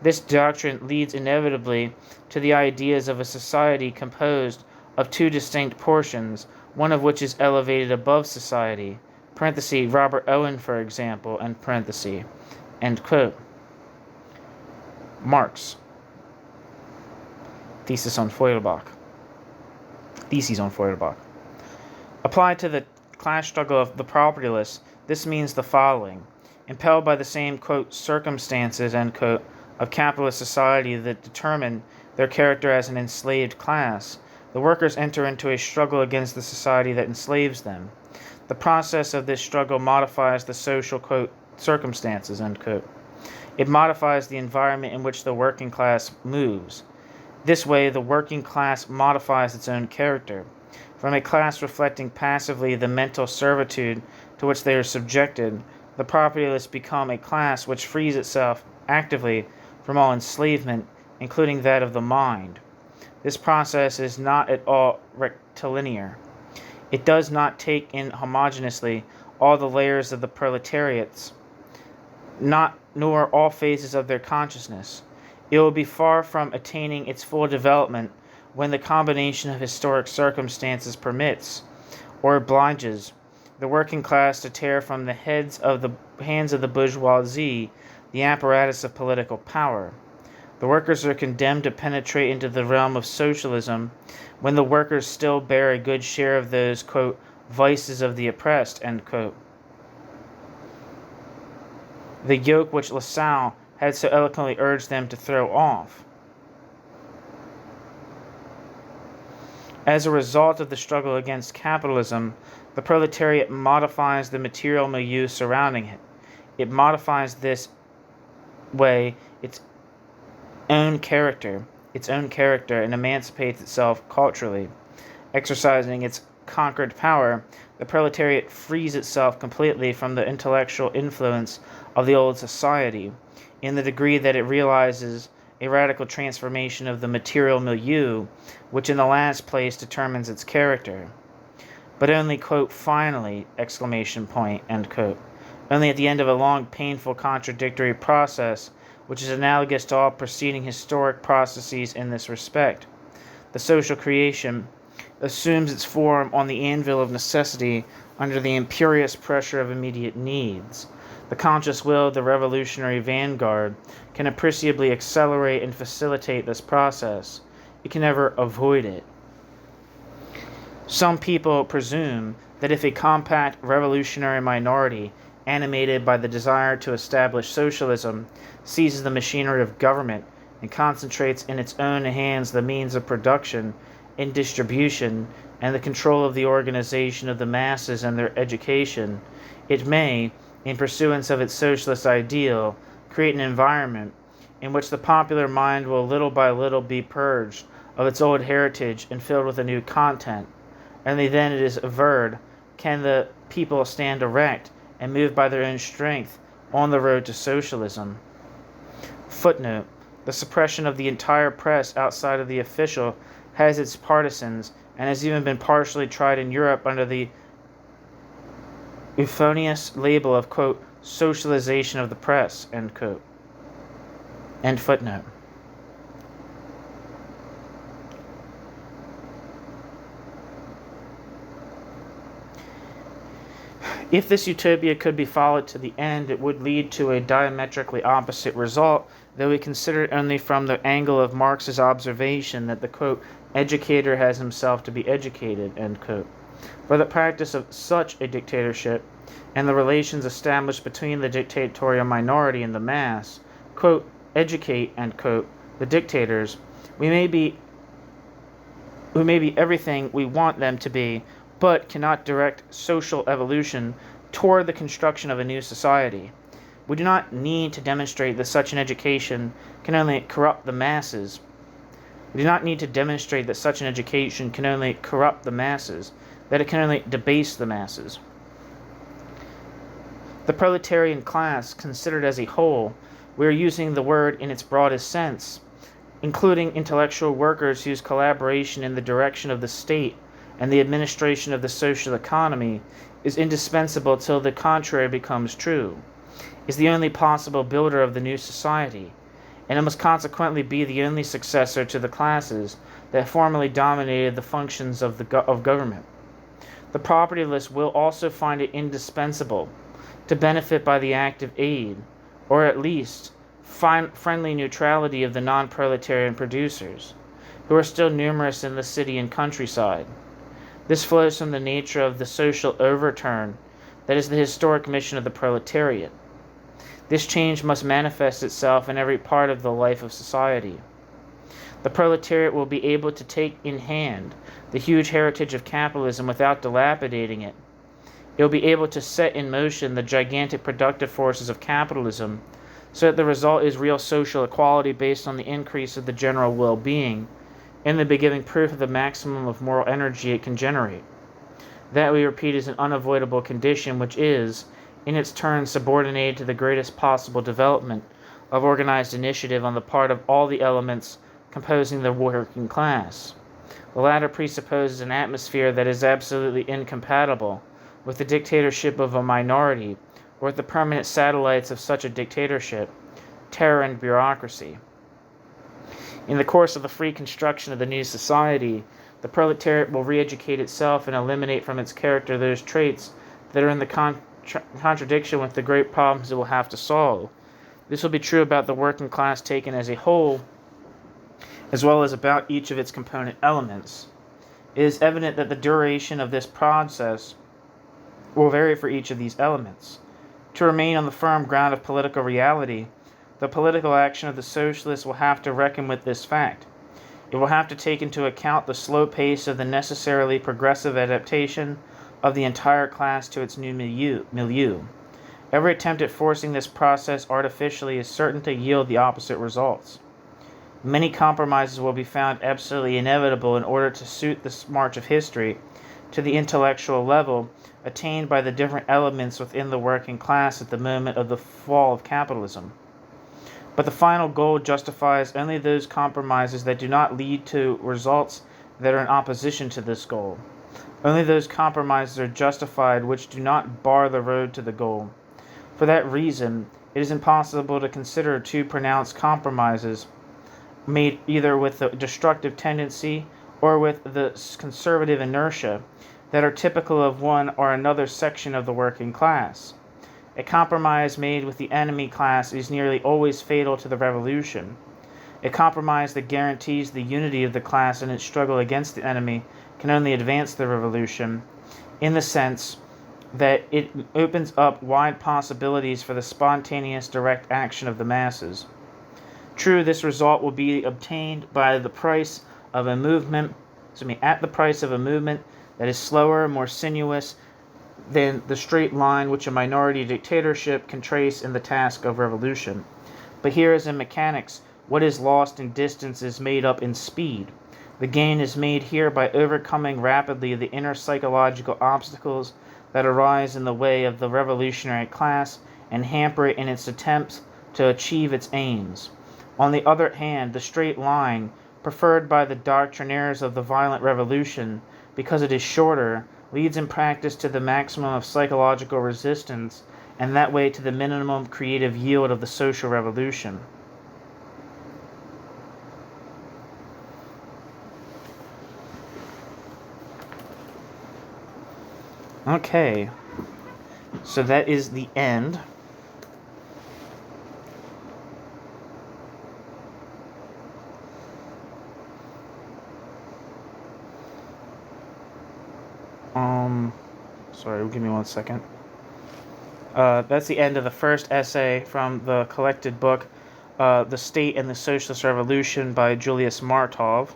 This doctrine leads inevitably to the ideas of a society composed of two distinct portions, one of which is elevated above society, Robert Owen, for example, end quote. Marx. Theses on Feuerbach. Applied to the class struggle of the propertyless, this means the following. Impelled by the same, quote, circumstances, end quote, of capitalist society that determine their character as an enslaved class, the workers enter into a struggle against the society that enslaves them. The process of this struggle modifies the social, quote, circumstances, end quote. It modifies the environment in which the working class moves. This way, the working class modifies its own character. From a class reflecting passively the mental servitude to which they are subjected, the propertylists become a class which frees itself actively from all enslavement, including that of the mind. This process is not at all rectilinear. It does not take in homogeneously all the layers of the proletariats, nor all phases of their consciousness. It will be far from attaining its full development when the combination of historic circumstances permits, or obliges, the working class to tear from the hands of the bourgeoisie the apparatus of political power. The workers are condemned to penetrate into the realm of socialism when the workers still bear a good share of those, quote, vices of the oppressed, end quote. The yoke which Lassalle had so eloquently urged them to throw off. As a result of the struggle against capitalism, the proletariat modifies the material milieu surrounding it. It modifies this way its own character, and emancipates itself culturally. Exercising its conquered power, the proletariat frees itself completely from the intellectual influence of the old society, in the degree that it realizes a radical transformation of the material milieu, which in the last place determines its character. But only, quote, finally, end quote. Only at the end of a long, painful, contradictory process, which is analogous to all preceding historic processes in this respect. The social creation assumes its form on the anvil of necessity under the imperious pressure of immediate needs. The conscious will of the revolutionary vanguard can appreciably accelerate and facilitate this process. It can never avoid it. Some people presume that if a compact revolutionary minority, animated by the desire to establish socialism, seizes the machinery of government and concentrates in its own hands the means of production and distribution and the control of the organization of the masses and their education, it may, in pursuance of its socialist ideal, create an environment in which the popular mind will little by little be purged of its old heritage and filled with a new content. Only then, it is averred, can the people stand erect and move by their own strength on the road to socialism. Footnote: the suppression of the entire press outside of the official has its partisans and has even been partially tried in Europe under the euphonious label of, quote, socialization of the press, end quote. End footnote. If this utopia could be followed to the end, it would lead to a diametrically opposite result, though we consider it only from the angle of Marx's observation that the, quote, educator has himself to be educated, end quote. For the practice of such a dictatorship, and the relations established between the dictatorial minority and the mass, quote, educate, end quote, the dictators, we may be everything we want them to be, but cannot direct social evolution toward the construction of a new society. We do not need to demonstrate that such an education can only corrupt the masses. We do not need to demonstrate that such an education can only corrupt the masses, that it can only debase the masses. The proletarian class, considered as a whole, We are using the word in its broadest sense, including intellectual workers whose collaboration in the direction of the state and the administration of the social economy is indispensable till the contrary becomes true, is the only possible builder of the new society, and it must consequently be the only successor to the classes that formerly dominated the functions of government. The propertyless will also find it indispensable to benefit by the active aid, or at least friendly neutrality of the non-proletarian producers, who are still numerous in the city and countryside. This flows from the nature of the social overturn that is the historic mission of the proletariat. This change must manifest itself in every part of the life of society. The proletariat will be able to take in hand the huge heritage of capitalism without dilapidating it. It will be able to set in motion the gigantic productive forces of capitalism so that the result is real social equality based on the increase of the general well-being, and the giving proof of the maximum of moral energy it can generate. That, we repeat, is an unavoidable condition which is, in its turn, subordinated to the greatest possible development of organized initiative on the part of all the elements composing the working class. The latter presupposes an atmosphere that is absolutely incompatible with the dictatorship of a minority, or with the permanent satellites of such a dictatorship, terror and bureaucracy. In the course of the free construction of the new society, the proletariat will re-educate itself and eliminate from its character those traits that are in the contradiction with the great problems it will have to solve. This will be true about the working class taken as a whole, as well as about each of its component elements. It is evident that the duration of this process will vary for each of these elements. To remain on the firm ground of political reality, the political action of the socialists will have to reckon with this fact. It will have to take into account the slow pace of the necessarily progressive adaptation of the entire class to its new milieu. Every attempt at forcing this process artificially is certain to yield the opposite results. Many compromises will be found absolutely inevitable in order to suit the march of history to the intellectual level attained by the different elements within the working class at the moment of the fall of capitalism. But the final goal justifies only those compromises that do not lead to results that are in opposition to this goal. Only those compromises are justified which do not bar the road to the goal. For that reason, it is impossible to consider too pronounced compromises made either with the destructive tendency or with the conservative inertia that are typical of one or another section of the working class. A compromise made with the enemy class is nearly always fatal to the revolution. A compromise that guarantees the unity of the class in its struggle against the enemy can only advance the revolution, in the sense that it opens up wide possibilities for the spontaneous direct action of the masses. True, this result will be obtained by the price of a movement, at the price of a movement that is slower, more sinuous than the straight line which a minority dictatorship can trace in the task of revolution. But here, as in mechanics, what is lost in distance is made up in speed. The gain is made here by overcoming rapidly the inner psychological obstacles that arise in the way of the revolutionary class and hamper it in its attempts to achieve its aims. On the other hand, the straight line, preferred by the doctrinaires of the violent revolution, because it is shorter, leads in practice to the maximum of psychological resistance, and that way to the minimum creative yield of the social revolution. Okay, so that is the end. Sorry, give me 1 second. That's the end of the first essay from the collected book, The State and the Socialist Revolution by Julius Martov.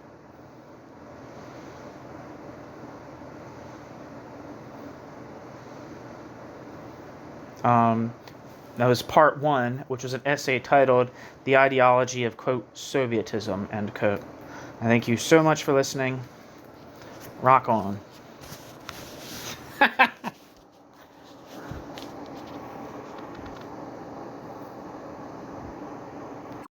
That was part 1, which was an essay titled The Ideology of, quote, Sovietism, end quote. And thank you so much for listening. Rock on.